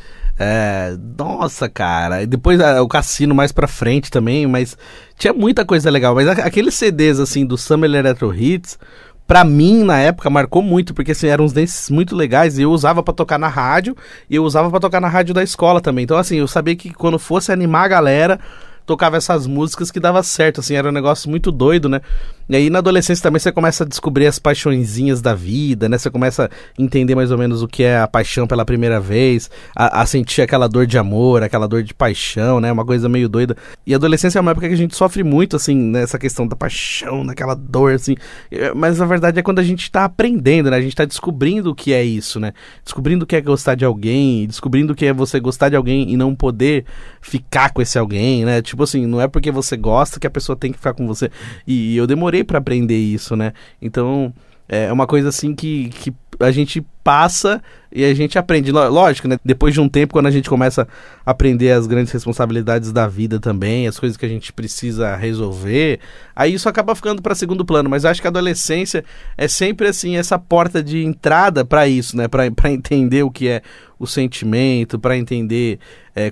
[SPEAKER 2] nossa, cara, e depois o Cassino mais pra frente também, mas tinha muita coisa legal, mas aqueles CDs, assim, do Summer Electro Hits, pra mim, na época, marcou muito, porque assim, eram uns dances muito legais e eu usava pra tocar na rádio e eu usava pra tocar na rádio da escola também. Então, assim, eu sabia que quando fosse animar a galera, tocava essas músicas que dava certo, assim, era um negócio muito doido, né? E aí na adolescência também você começa a descobrir as paixõezinhas da vida, né? Você começa a entender mais ou menos o que é a paixão pela primeira vez, a sentir aquela dor de amor, aquela dor de paixão, né? Uma coisa meio doida. E a adolescência é uma época que a gente sofre muito, assim, nessa questão da paixão, daquela dor, assim. Mas na verdade é quando a gente tá aprendendo, né? A gente tá descobrindo o que é isso, né? Descobrindo o que é gostar de alguém, descobrindo o que é você gostar de alguém e não poder ficar com esse alguém, né? Tipo assim, não é porque você gosta que a pessoa tem que ficar com você. E eu demorei pra aprender isso, né? Então, é uma coisa assim que a gente passa e a gente aprende. Lógico, né? Depois de um tempo, quando a gente começa a aprender as grandes responsabilidades da vida também, as coisas que a gente precisa resolver, aí isso acaba ficando para segundo plano. Mas acho que a adolescência é sempre assim, essa porta de entrada para isso, né? Para entender o que é o sentimento, para entender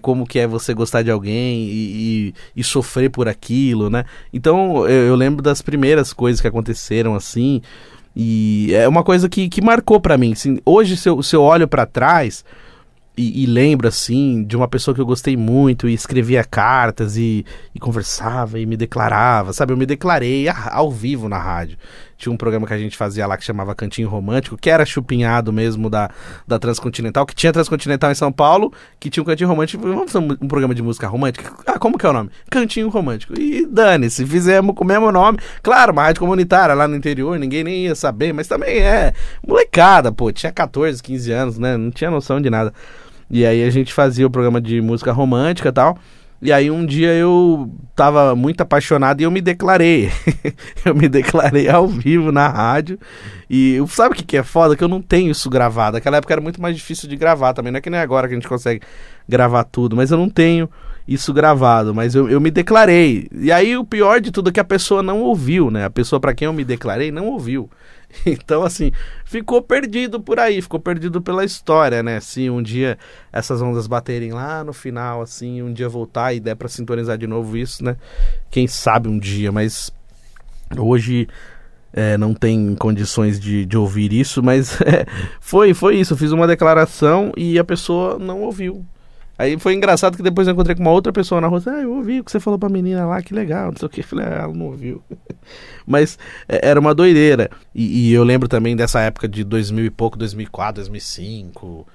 [SPEAKER 2] como que é você gostar de alguém e sofrer por aquilo, né? Então, eu lembro das primeiras coisas que aconteceram assim. E é uma coisa que marcou pra mim, assim. Hoje, se eu olho pra trás e lembro, assim, de uma pessoa que eu gostei muito e escrevia cartas e conversava e me declarava, sabe? Eu me declarei ao vivo na rádio. Tinha um programa que a gente fazia lá que chamava Cantinho Romântico, que era chupinhado mesmo da Transcontinental, que tinha Transcontinental em São Paulo, que tinha um Cantinho Romântico. Vamos fazer um programa de música romântica? Como que é o nome? Cantinho Romântico. E dane-se, fizemos com o mesmo nome. Claro, uma rádio comunitária lá no interior, ninguém nem ia saber, mas também molecada, pô, tinha 14, 15 anos, né? Não tinha noção de nada. E aí a gente fazia o programa de música romântica e tal. E aí um dia eu tava muito apaixonado e eu me declarei. Eu me declarei ao vivo na rádio. E sabe o que é foda? Que eu não tenho isso gravado. Naquela época era muito mais difícil de gravar também. Não é que nem agora que a gente consegue gravar tudo. Mas eu não tenho isso gravado. Mas eu me declarei. E aí o pior de tudo é que a pessoa não ouviu, né? A pessoa pra quem eu me declarei não ouviu. Então, assim, ficou perdido por aí, ficou perdido pela história, né? Se um dia essas ondas baterem lá no final, assim, um dia voltar e der pra sintonizar de novo isso, né? Quem sabe um dia, mas hoje não tem condições de ouvir isso, mas foi isso. Eu fiz uma declaração e a pessoa não ouviu. Aí foi engraçado que depois eu encontrei com uma outra pessoa na rua, eu ouvi o que você falou pra menina lá, que legal, não sei o que. Eu falei, ela não ouviu. Mas era uma doideira. E eu lembro também dessa época de 2000 e pouco, 2004, 2005...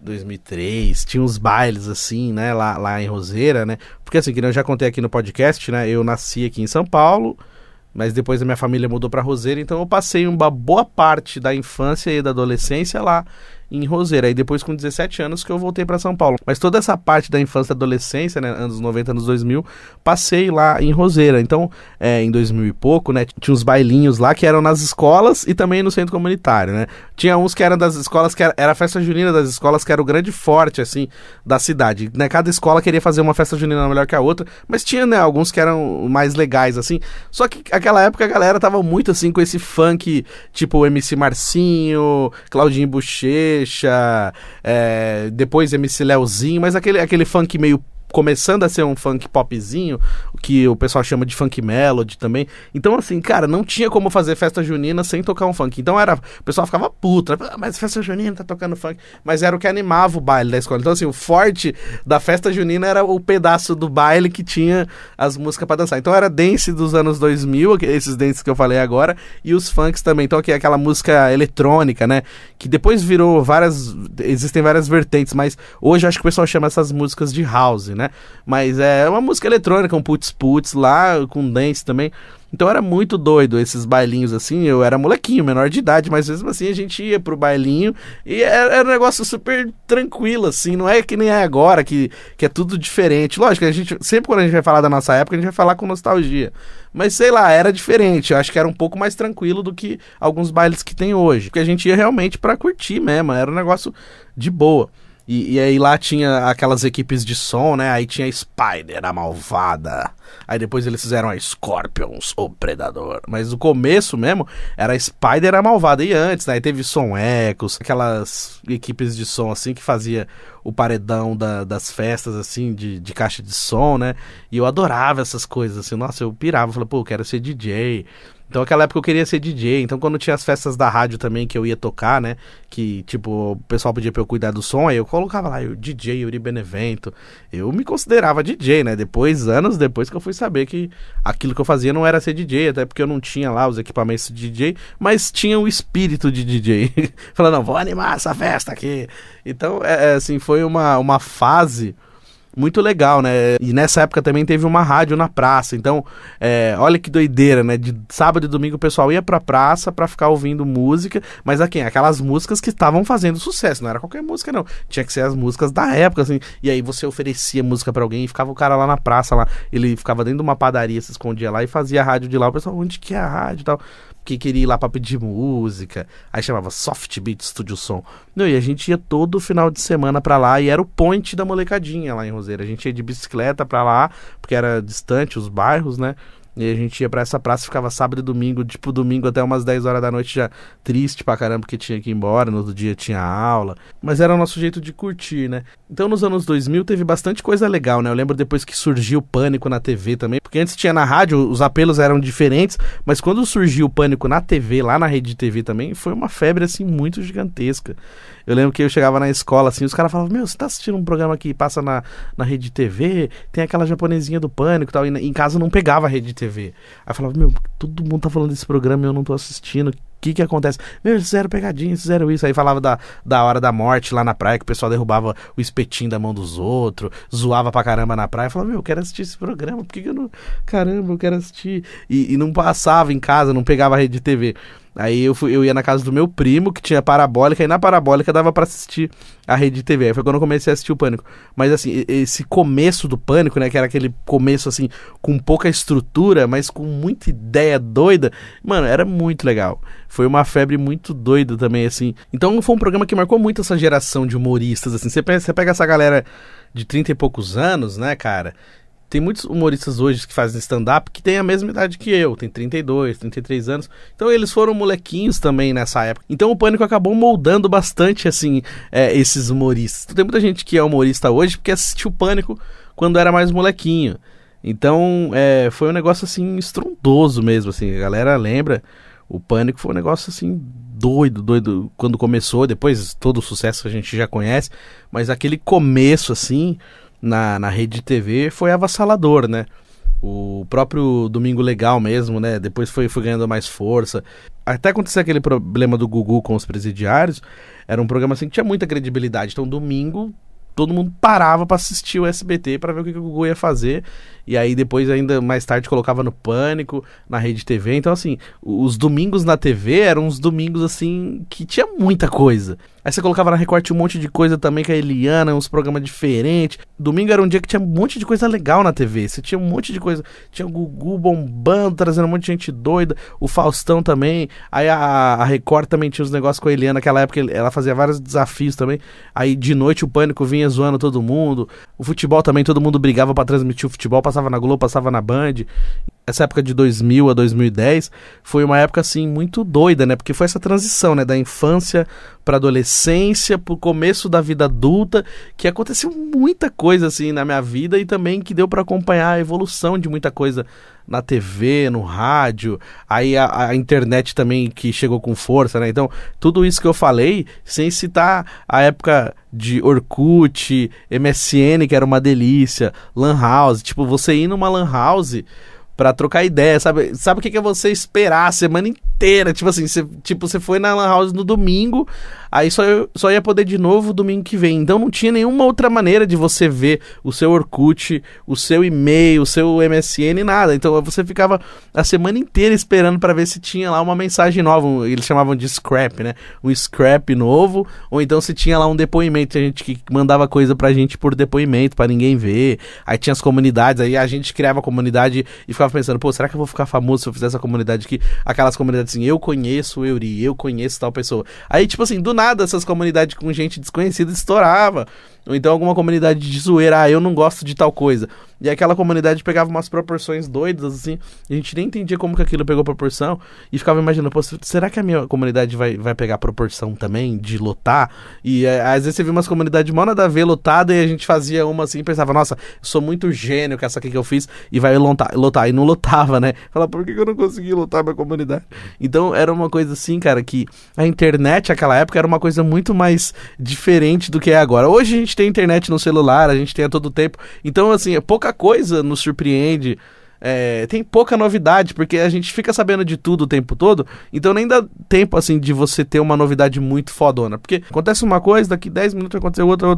[SPEAKER 2] 2003, tinha uns bailes assim, né, lá em Roseira, né, porque assim, que eu já contei aqui no podcast, né, eu nasci aqui em São Paulo, mas depois a minha família mudou pra Roseira, então eu passei uma boa parte da infância e da adolescência lá em Roseira, aí depois com 17 anos que eu voltei pra São Paulo, mas toda essa parte da infância e adolescência, né, anos 90, anos 2000, passei lá em Roseira, então em 2000 e pouco, né, tinha uns bailinhos lá que eram nas escolas e também no centro comunitário, né, tinha uns que eram das escolas, que era a festa junina das escolas, que era o grande forte, assim, da cidade, né, cada escola queria fazer uma festa junina melhor que a outra, mas tinha, né, alguns que eram mais legais, assim, só que naquela época a galera tava muito, assim, com esse funk, tipo MC Marcinho, Claudinho Bochecha, depois MC Leozinho, mas aquele funk meio começando a ser um funk popzinho, que o pessoal chama de funk melody também. Então assim, cara, não tinha como fazer festa junina sem tocar um funk. Então o pessoal ficava puto, mas festa junina tá tocando funk, mas era o que animava o baile da escola. Então assim, o forte da festa junina era o pedaço do baile que tinha as músicas pra dançar. Então era dance dos anos 2000, esses dances que eu falei agora, e os funks também. Então aqui, aquela música eletrônica, né, que depois virou existem várias vertentes, mas hoje acho que o pessoal chama essas músicas de house, né? Mas é uma música eletrônica, um putz-putz lá, com dance também. Então era muito doido esses bailinhos assim. Eu era molequinho, menor de idade, mas mesmo assim a gente ia pro bailinho e era um negócio super tranquilo, assim. Não é que nem é agora, que é tudo diferente. Lógico, a gente, sempre quando a gente vai falar da nossa época, a gente vai falar com nostalgia. Mas sei lá, era diferente. Eu acho que era um pouco mais tranquilo do que alguns bailes que tem hoje. Porque a gente ia realmente pra curtir mesmo, era um negócio de boa. E aí lá tinha aquelas equipes de som, né? Aí tinha a Spider, a malvada. Aí depois eles fizeram a Scorpions, o predador. Mas no começo mesmo era a Spider, a malvada. E antes, né? Aí teve Som Ecos, aquelas equipes de som assim que fazia o paredão das festas, assim, de caixa de som, né? E eu adorava essas coisas, assim. Nossa, eu pirava. Falei, pô, eu quero ser DJ. Então naquela época eu queria ser DJ, então quando tinha as festas da rádio também que eu ia tocar, né, que tipo, o pessoal pedia pra eu cuidar do som, aí eu colocava lá, o DJ Yuri Benevento, eu me considerava DJ, né, anos depois que eu fui saber que aquilo que eu fazia não era ser DJ, até porque eu não tinha lá os equipamentos de DJ, mas tinha o espírito de DJ, falando, não, vou animar essa festa aqui, então assim, foi uma fase muito legal, né? E nessa época também teve uma rádio na praça. Então, olha que doideira, né? De sábado e domingo o pessoal ia pra praça pra ficar ouvindo música, mas aquelas músicas que estavam fazendo sucesso. Não era qualquer música, não. Tinha que ser as músicas da época, assim. E aí você oferecia música pra alguém e ficava o cara lá na praça, lá. Ele ficava dentro de uma padaria, se escondia lá e fazia a rádio de lá. O pessoal, onde que é a rádio e tal? Que queria ir lá pra pedir música, aí chamava Soft Beat Studio Som. Não, e a gente ia todo final de semana pra lá, e era o point da molecadinha lá em Roseira. A gente ia de bicicleta pra lá, porque era distante os bairros, né? E a gente ia pra essa praça, ficava sábado e domingo, tipo domingo até umas 10 horas da noite, já triste pra caramba, porque tinha que ir embora, no outro dia tinha aula. Mas era o nosso jeito de curtir, né? Então nos anos 2000 teve bastante coisa legal, né? Eu lembro depois que surgiu o Pânico na TV também, porque antes tinha na rádio, os apelos eram diferentes, mas quando surgiu o Pânico na TV, lá na Rede TV também, foi uma febre, assim, muito gigantesca. Eu lembro que eu chegava na escola, assim, os caras falavam, meu, você tá assistindo um programa que passa na Rede TV, tem aquela japonesinha do Pânico e tal, e em casa não pegava a Rede TV. Aí eu falava, meu, todo mundo tá falando desse programa e eu não tô assistindo, o que acontece? Meu, eles fizeram pegadinha, eles fizeram isso. Aí falava da hora da morte lá na praia, que o pessoal derrubava o espetinho da mão dos outros, zoava pra caramba na praia. Eu falava, meu, eu quero assistir esse programa, por que eu não... Caramba, eu quero assistir. E não passava em casa, não pegava a Rede TV. Aí eu ia na casa do meu primo, que tinha parabólica, e na parabólica dava pra assistir a Rede TV. Aí foi quando eu comecei a assistir o Pânico. Mas assim, esse começo do Pânico, né, que era aquele começo assim, com pouca estrutura, mas com muita ideia doida, mano, era muito legal. Foi uma febre muito doida também, assim. Então foi um programa que marcou muito essa geração de humoristas, assim. Você pega essa galera de 30 e poucos anos, né, cara... Tem muitos humoristas hoje que fazem stand-up que têm a mesma idade que eu, tem 32, 33 anos. Então eles foram molequinhos também nessa época. Então o Pânico acabou moldando bastante, assim, esses humoristas. Então, tem muita gente que é humorista hoje porque assistiu Pânico quando era mais molequinho. Então foi um negócio, assim, estrondoso mesmo, assim. A galera lembra, o Pânico foi um negócio, assim, doido quando começou, depois todo o sucesso que a gente já conhece, mas aquele começo, assim, na rede de TV foi avassalador, né? O próprio Domingo Legal mesmo, né? Depois foi ganhando mais força. Até acontecer aquele problema do Gugu com os presidiários, era um programa assim que tinha muita credibilidade. Então, domingo, todo mundo parava pra assistir o SBT pra ver o que o Gugu ia fazer. E aí depois ainda mais tarde colocava no Pânico, na Rede TV. Então assim, os domingos na TV eram uns domingos assim que tinha muita coisa. Aí você colocava na Record um monte de coisa também com a Eliana, uns programas diferentes. Domingo era um dia que tinha um monte de coisa legal na TV. Você tinha um monte de coisa. Tinha o Gugu bombando, trazendo um monte de gente doida. O Faustão também. Aí a Record também tinha os negócios com a Eliana. Naquela época ela fazia vários desafios também. Aí de noite o Pânico vinha zoando todo mundo. O futebol também, todo mundo brigava pra transmitir o futebol. Passava na Globo, passava na Band. Essa época de 2000 a 2010 foi uma época assim muito doida, né? Porque foi essa transição, né? Da infância pra adolescência, pro começo da vida adulta, que aconteceu muita coisa assim na minha vida e também que deu pra acompanhar a evolução de muita coisa na TV, no rádio, aí a internet também que chegou com força, né? Então, tudo isso que eu falei, sem citar a época de Orkut, MSN, que era uma delícia, Lan House, tipo, você ir numa Lan House pra trocar ideia, sabe o que é você esperar a semana inteira, tipo assim, você foi na Lan House no domingo, aí só ia poder de novo domingo que vem, então não tinha nenhuma outra maneira de você ver o seu Orkut, o seu e-mail, o seu MSN, nada, então você ficava a semana inteira esperando pra ver se tinha lá uma mensagem nova, eles chamavam de scrap, né, um scrap novo, ou então se tinha lá um depoimento, tinha gente que mandava coisa pra gente por depoimento, pra ninguém ver, aí tinha as comunidades, aí a gente criava a comunidade e ficava pensando, pô, será que eu vou ficar famoso se eu fizer essa comunidade aqui? Aquelas comunidades assim, eu conheço o Euri, eu conheço tal pessoa. Aí, tipo assim, do nada, essas comunidades com gente desconhecida estourava. Ou então alguma comunidade de zoeira, eu não gosto de tal coisa. E aquela comunidade pegava umas proporções doidas, assim, a gente nem entendia como que aquilo pegou proporção, e ficava imaginando, pô, será que a minha comunidade vai pegar proporção também, de lotar? E às vezes você viu umas comunidades mó nada a ver lotada, e a gente fazia uma assim, e pensava, nossa, eu sou muito gênio com essa aqui que eu fiz, e vai lotar, e não lotava, né? Fala, por que eu não consegui lotar minha comunidade? Então era uma coisa assim, cara, que a internet naquela época era uma coisa muito mais diferente do que é agora. Hoje a gente tem internet no celular, a gente tem a todo tempo, então assim, pouca coisa nos surpreende, tem pouca novidade, porque a gente fica sabendo de tudo o tempo todo, então nem dá tempo assim de você ter uma novidade muito fodona, porque acontece uma coisa, daqui 10 minutos aconteceu outra,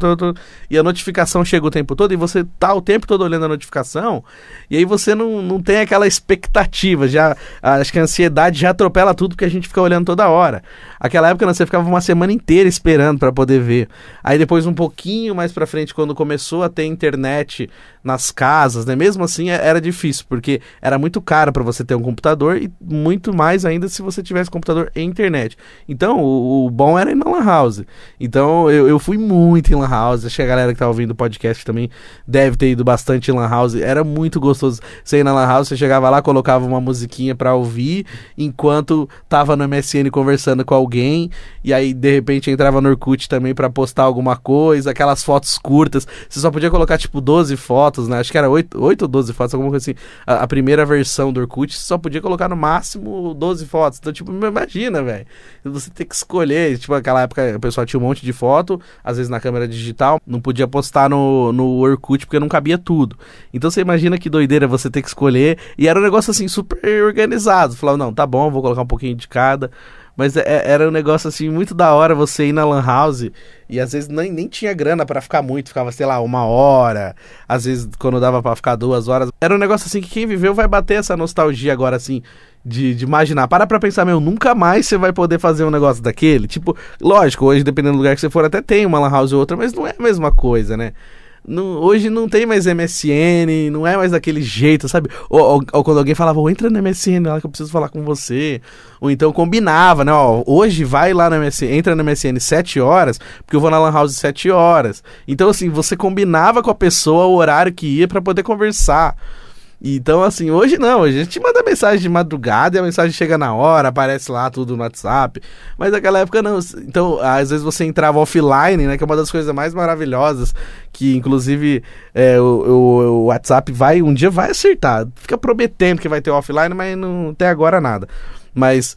[SPEAKER 2] e a notificação chega o tempo todo, e você tá o tempo todo olhando a notificação, e aí você não tem aquela expectativa, já, acho que a ansiedade já atropela tudo, porque a gente fica olhando toda hora. Aquela época, né, você ficava uma semana inteira esperando pra poder ver, aí depois um pouquinho mais pra frente, quando começou a ter internet nas casas, né, mesmo assim era difícil, porque era muito caro para você ter um computador e muito mais ainda se você tivesse computador e internet. Então, o bom era ir na Lan House. Então, eu fui muito em Lan House. Acho que a galera que tá ouvindo o podcast também deve ter ido bastante em Lan House. Era muito gostoso você ir na Lan House, você chegava lá, colocava uma musiquinha pra ouvir, enquanto tava no MSN conversando com alguém, e aí, de repente, entrava no Orkut também pra postar alguma coisa, aquelas fotos curtas. Você só podia colocar, tipo, 12 fotos, né? Acho que era 8 ou 12 fotos, alguma coisa assim. A primeira versão do Orkut, você só podia colocar no máximo 12 fotos. Então, tipo, imagina, velho. Você tem que escolher. Tipo, naquela época o pessoal tinha um monte de foto, às vezes na câmera digital, não podia postar no Orkut porque não cabia tudo. Então você imagina que doideira você ter que escolher. E era um negócio assim, super organizado. Falava, não, tá bom, vou colocar um pouquinho de cada. Mas era um negócio assim, muito da hora você ir na Lan House e às vezes nem tinha grana pra ficar muito, ficava, sei lá, 1 hora, às vezes quando dava pra ficar 2 horas. Era um negócio assim que quem viveu vai bater essa nostalgia agora assim, de imaginar. Para pra pensar, nunca mais você vai poder fazer um negócio daquele. Tipo, lógico, hoje dependendo do lugar que você for até tem uma Lan House ou outra, mas não é a mesma coisa, né? Hoje não tem mais MSN, não é mais daquele jeito, sabe? Ou quando alguém falava, entra no MSN lá que eu preciso falar com você. Ou então combinava, né? Hoje vai lá no MSN, entra no MSN 7 horas, porque eu vou na Lan House 7 horas. Então, assim, você combinava com a pessoa o horário que ia pra poder conversar. Então, assim, hoje não, hoje a gente manda mensagem de madrugada e a mensagem chega na hora, aparece lá tudo no WhatsApp, mas naquela época não. Então, às vezes você entrava offline, né, que é uma das coisas mais maravilhosas, que inclusive o WhatsApp um dia vai acertar, fica prometendo que vai ter offline, mas não tem agora nada. Mas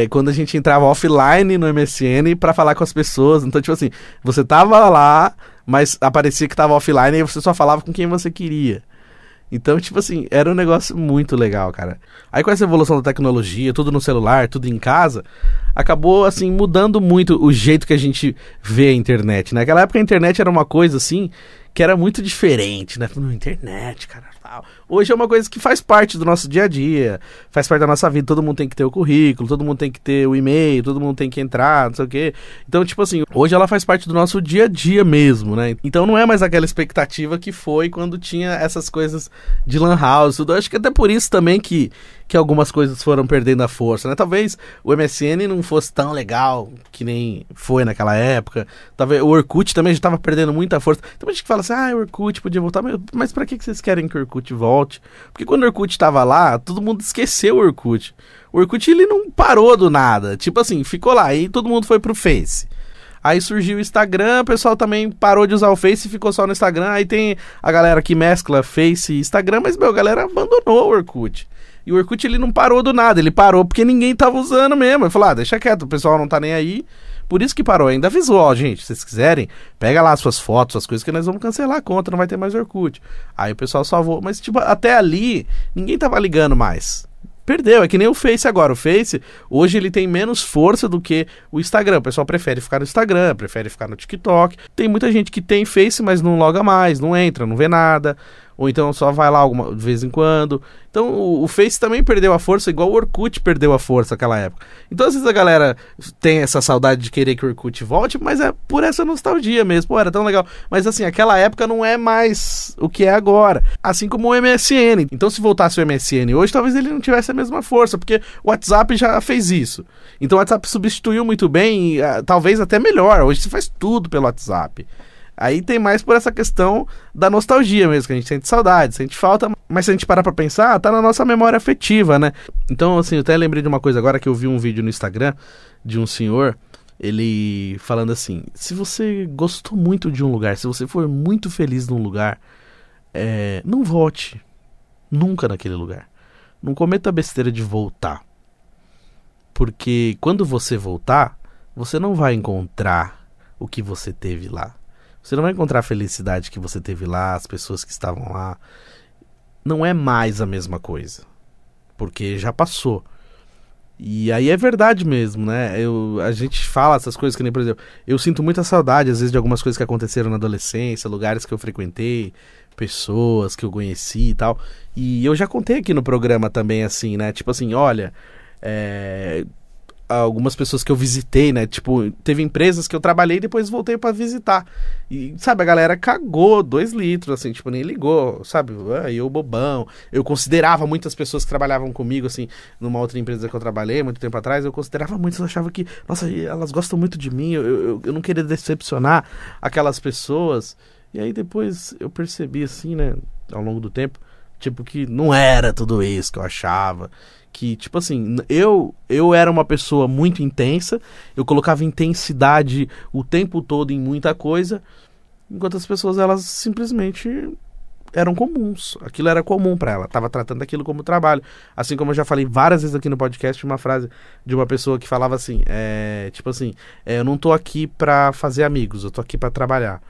[SPEAKER 2] quando a gente entrava offline no MSN pra falar com as pessoas. Então, tipo assim, você tava lá, mas aparecia que tava offline e você só falava com quem você queria. Então, tipo assim, era um negócio muito legal, cara. Aí com essa evolução da tecnologia, tudo no celular, tudo em casa, acabou, assim, mudando muito o jeito que a gente vê a internet, né? Naquela época a internet era uma coisa, assim, que era muito diferente, né? Internet, cara, tal. Hoje é uma coisa que faz parte do nosso dia a dia, faz parte da nossa vida. Todo mundo tem que ter o currículo, todo mundo tem que ter o e-mail, todo mundo tem que entrar, não sei o quê. Então, tipo assim, hoje ela faz parte do nosso dia a dia mesmo, né? Então não é mais aquela expectativa que foi quando tinha essas coisas de lan house, tudo. Eu acho que até por isso também que algumas coisas foram perdendo a força, né? Talvez o MSN não fosse tão legal que nem foi naquela época. Talvez o Orkut também já estava perdendo muita força. Tem muita gente que fala assim, o Orkut podia voltar, mas pra que vocês querem que o Orkut volte? Porque quando o Orkut estava lá, todo mundo esqueceu o Orkut. O Orkut, ele não parou do nada. Tipo assim, ficou lá e todo mundo foi pro Face. Aí surgiu o Instagram, o pessoal também parou de usar o Face e ficou só no Instagram. Aí tem a galera que mescla Face e Instagram, mas, a galera abandonou o Orkut. E o Orkut, ele não parou do nada, ele parou porque ninguém tava usando mesmo. Ele falou, deixa quieto, o pessoal não tá nem aí. Por isso que parou. Ainda avisou, gente, se vocês quiserem, pega lá suas fotos, suas coisas, que nós vamos cancelar a conta, não vai ter mais Orkut. Aí o pessoal salvou. Mas, tipo, até ali, ninguém tava ligando mais. Perdeu, é que nem o Face agora. O Face, hoje ele tem menos força do que o Instagram. O pessoal prefere ficar no Instagram, prefere ficar no TikTok. Tem muita gente que tem Face, mas não loga mais, não entra, não vê nada. Ou então só vai lá de vez em quando. Então o Face também perdeu a força, igual o Orkut perdeu a força naquela época. Então às vezes a galera tem essa saudade de querer que o Orkut volte, mas é por essa nostalgia mesmo. Pô, era tão legal. Mas assim, aquela época não é mais o que é agora. Assim como o MSN. Então se voltasse o MSN hoje, talvez ele não tivesse a mesma força, porque o WhatsApp já fez isso. Então o WhatsApp substituiu muito bem, talvez até melhor. Hoje você faz tudo pelo WhatsApp. Aí tem mais por essa questão da nostalgia mesmo, que a gente sente saudade, sente falta, mas se a gente parar pra pensar, tá na nossa memória afetiva, né? Então, assim, eu até lembrei de uma coisa agora, que eu vi um vídeo no Instagram de um senhor, ele falando assim, se você gostou muito de um lugar, se você for muito feliz num lugar, não volte nunca naquele lugar. Não cometa a besteira de voltar. Porque quando você voltar, você não vai encontrar o que você teve lá. Você não vai encontrar a felicidade que você teve lá, as pessoas que estavam lá. Não é mais a mesma coisa. Porque já passou. E aí é verdade mesmo, né? A gente fala essas coisas que nem, por exemplo, eu sinto muita saudade, às vezes, de algumas coisas que aconteceram na adolescência, lugares que eu frequentei, pessoas que eu conheci e tal. E eu já contei aqui no programa também, assim, né? Tipo assim, olha... algumas pessoas que eu visitei, né? Tipo, teve empresas que eu trabalhei e depois voltei pra visitar. E, sabe, a galera cagou 2 litros, assim, tipo, nem ligou, sabe? Eu bobão. Eu considerava muitas pessoas que trabalhavam comigo, assim, numa outra empresa que eu trabalhei muito tempo atrás, eu considerava muito, eu achava que, nossa, elas gostam muito de mim, eu não queria decepcionar aquelas pessoas. E aí depois eu percebi, assim, né, ao longo do tempo, tipo, que não era tudo isso que eu achava. Que, tipo assim, eu era uma pessoa muito intensa, eu colocava intensidade o tempo todo em muita coisa, enquanto as pessoas, elas simplesmente eram comuns. Aquilo era comum pra ela, tava tratando aquilo como trabalho. Assim como eu já falei várias vezes aqui no podcast, uma frase de uma pessoa que falava assim, tipo assim, eu não tô aqui pra fazer amigos, eu tô aqui pra trabalhar.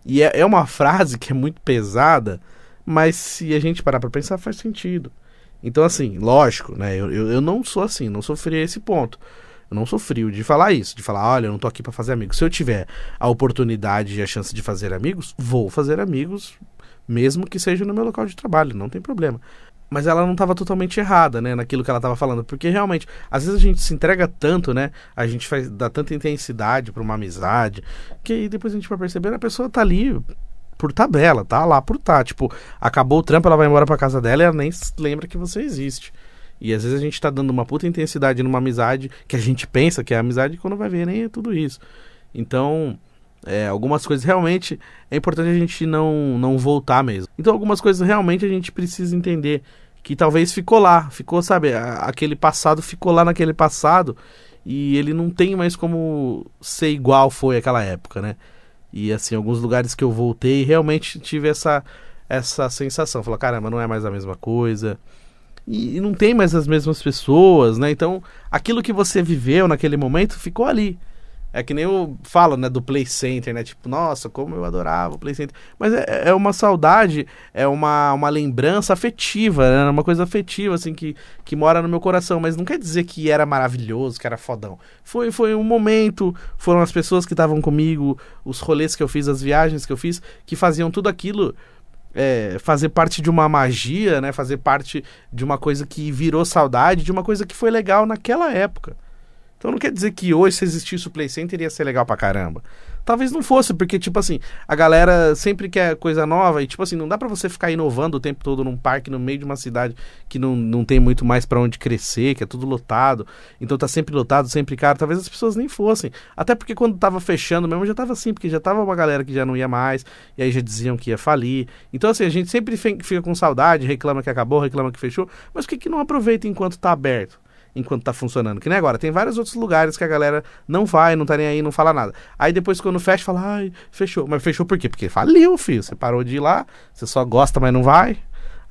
[SPEAKER 2] E é uma frase que é muito pesada, mas se a gente parar pra pensar, faz sentido. Então, assim, lógico, né, eu não sou assim, não sofri a esse ponto. Eu não sou frio de falar isso, de falar, olha, eu não tô aqui pra fazer amigos. Se eu tiver a oportunidade e a chance de fazer amigos, vou fazer amigos, mesmo que seja no meu local de trabalho, não tem problema. Mas ela não estava totalmente errada, né, naquilo que ela estava falando, porque realmente, às vezes a gente se entrega tanto, né, a gente dá tanta intensidade pra uma amizade, que aí depois a gente vai perceber, a pessoa tá ali por tabela, tá lá por tá, tipo, acabou o trampo, ela vai embora pra casa dela e ela nem lembra que você existe. E às vezes a gente tá dando uma puta intensidade numa amizade que a gente pensa que é amizade e quando vai ver nem é tudo isso. Então, algumas coisas realmente é importante a gente não voltar mesmo. Então algumas coisas realmente a gente precisa entender que talvez ficou lá, ficou, sabe, aquele passado ficou lá naquele passado e ele não tem mais como ser igual foi aquela época, né? E assim, alguns lugares que eu voltei realmente tive essa sensação, falei, caramba, não é mais a mesma coisa. e não tem mais as mesmas pessoas, né? Então, aquilo que você viveu naquele momento ficou ali. É que nem eu falo, né, do Play Center, né? Tipo, nossa, como eu adorava o Play Center. Mas é uma saudade, é uma lembrança afetiva, né? Uma coisa afetiva, assim, que mora no meu coração. Mas não quer dizer que era maravilhoso, que era fodão. Foi um momento, foram as pessoas que estavam comigo, os rolês que eu fiz, as viagens que eu fiz, que faziam tudo aquilo fazer parte de uma magia, né? Fazer parte de uma coisa que virou saudade, de uma coisa que foi legal naquela época. Então não quer dizer que hoje, se existisse o Play Center, ia ser legal pra caramba. Talvez não fosse, porque, tipo assim, a galera sempre quer coisa nova e, tipo assim, não dá pra você ficar inovando o tempo todo num parque no meio de uma cidade que não tem muito mais pra onde crescer, que é tudo lotado. Então tá sempre lotado, sempre caro. Talvez as pessoas nem fossem. Até porque quando tava fechando mesmo, já tava assim, porque já tava uma galera que já não ia mais, e aí já diziam que ia falir. Então, assim, a gente sempre fica com saudade, reclama que acabou, reclama que fechou, mas por que não aproveita enquanto tá aberto? Enquanto tá funcionando, que nem agora, tem vários outros lugares que a galera não vai, não tá nem aí, não fala nada. Aí depois quando fecha, fala, ai, fechou. Mas fechou por quê? Porque faliu, filho, você parou de ir lá, você só gosta, mas não vai,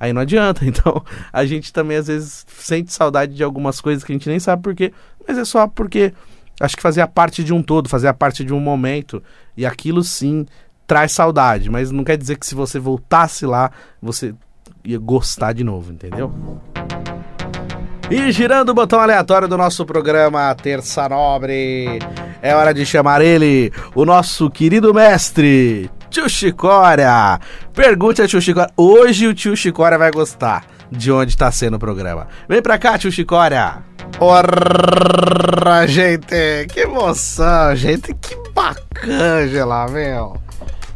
[SPEAKER 2] aí não adianta. Então, a gente também às vezes sente saudade de algumas coisas que a gente nem sabe por quê, mas é só porque acho que fazia parte de um todo, fazia parte de um momento, e aquilo sim traz saudade, mas não quer dizer que se você voltasse lá, você ia gostar de novo, entendeu? E girando o botão aleatório do nosso programa Terça Nobre, é hora de chamar ele, o nosso querido mestre, Tio Chicória. Pergunte a Tio Chicória. Hoje o Tio Chicória vai gostar de onde está sendo o programa. Vem pra cá, Tio Chicória. Ora, gente, que emoção, gente, que bacana, meu.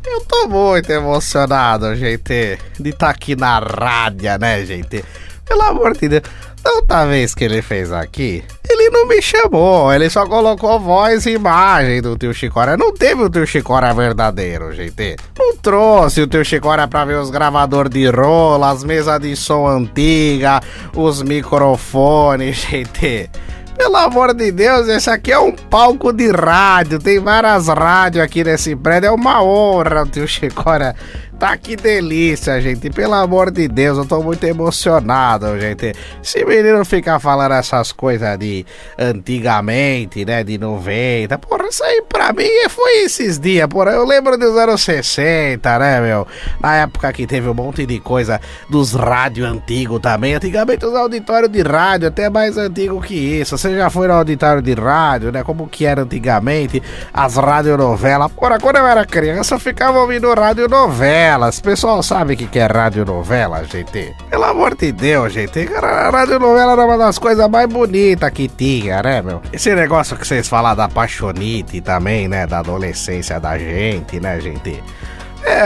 [SPEAKER 2] Eu tô muito emocionado, gente, de estar aqui na rádio, né, gente? Pelo amor de Deus. Da outra vez que ele fez aqui, ele não me chamou, ele só colocou voz e imagem do Tio Chicória. Não teve o Tio Chicória verdadeiro, gente. Não trouxe o Tio Chicória pra ver os gravadores de rola, as mesas de som antiga, os microfones, gente. Pelo amor de Deus, esse aqui é um palco de rádio, tem várias rádios aqui nesse prédio, é uma honra o Tio Chicória. Tá, que delícia, gente. Pelo amor de Deus, eu tô muito emocionado, gente. Esse menino fica falando essas coisas de antigamente, né, de 90. Porra, isso aí pra mim foi esses dias, porra. Eu lembro dos anos 60, né, meu? Na época que teve um monte de coisa dos rádios antigos também. Antigamente os auditórios de rádio, até mais antigo que isso. Você já foi no auditório de rádio, né? Como que era antigamente, as radionovelas. Porra, quando eu era criança, eu ficava ouvindo radionovela. O pessoal sabe o que é radionovela, gente? Pelo amor de Deus, gente. A radionovela era uma das coisas mais bonitas que tinha, né, meu? Esse negócio que vocês falaram da paixonite também, né? Da adolescência da gente, né, gente?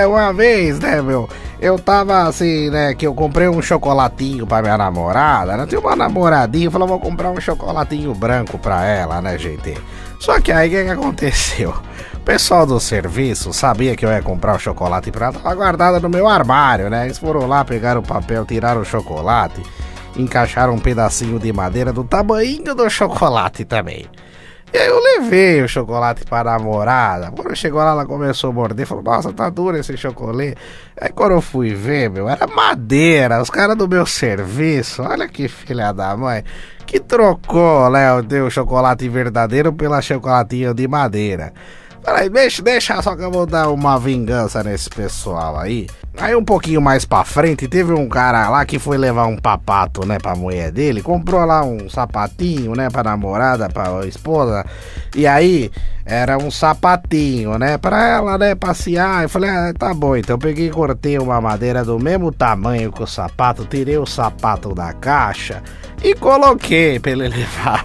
[SPEAKER 2] Uma vez, né, meu? Eu tava assim, né, que eu comprei um chocolatinho pra minha namorada, né? Tinha uma namoradinha, falou, vou comprar um chocolatinho branco pra ela, né, gente? Só que aí, o que aconteceu? O pessoal do serviço sabia que eu ia comprar o chocolate pra ela, tava guardada no meu armário, né? Eles foram lá, pegaram o papel, tiraram o chocolate, encaixaram um pedacinho de madeira do tamanho do chocolate também. E aí eu levei o chocolate pra namorada. Quando chegou lá, ela começou a morder, falou, nossa, tá duro esse chocolate. Aí quando eu fui ver, meu, era madeira. Os caras do meu serviço, olha que filha da mãe, que trocou, né, o chocolate verdadeiro pela chocolatinha de madeira. Peraí, deixa só que eu vou dar uma vingança nesse pessoal aí. Aí um pouquinho mais pra frente, teve um cara lá que foi levar um papato, né, pra mulher dele. Comprou lá um sapatinho, né, pra namorada, pra esposa. E aí, era um sapatinho, né, pra ela, né, passear. Eu falei, tá bom, então eu peguei e cortei uma madeira do mesmo tamanho que o sapato. Tirei o sapato da caixa e coloquei pra ele levar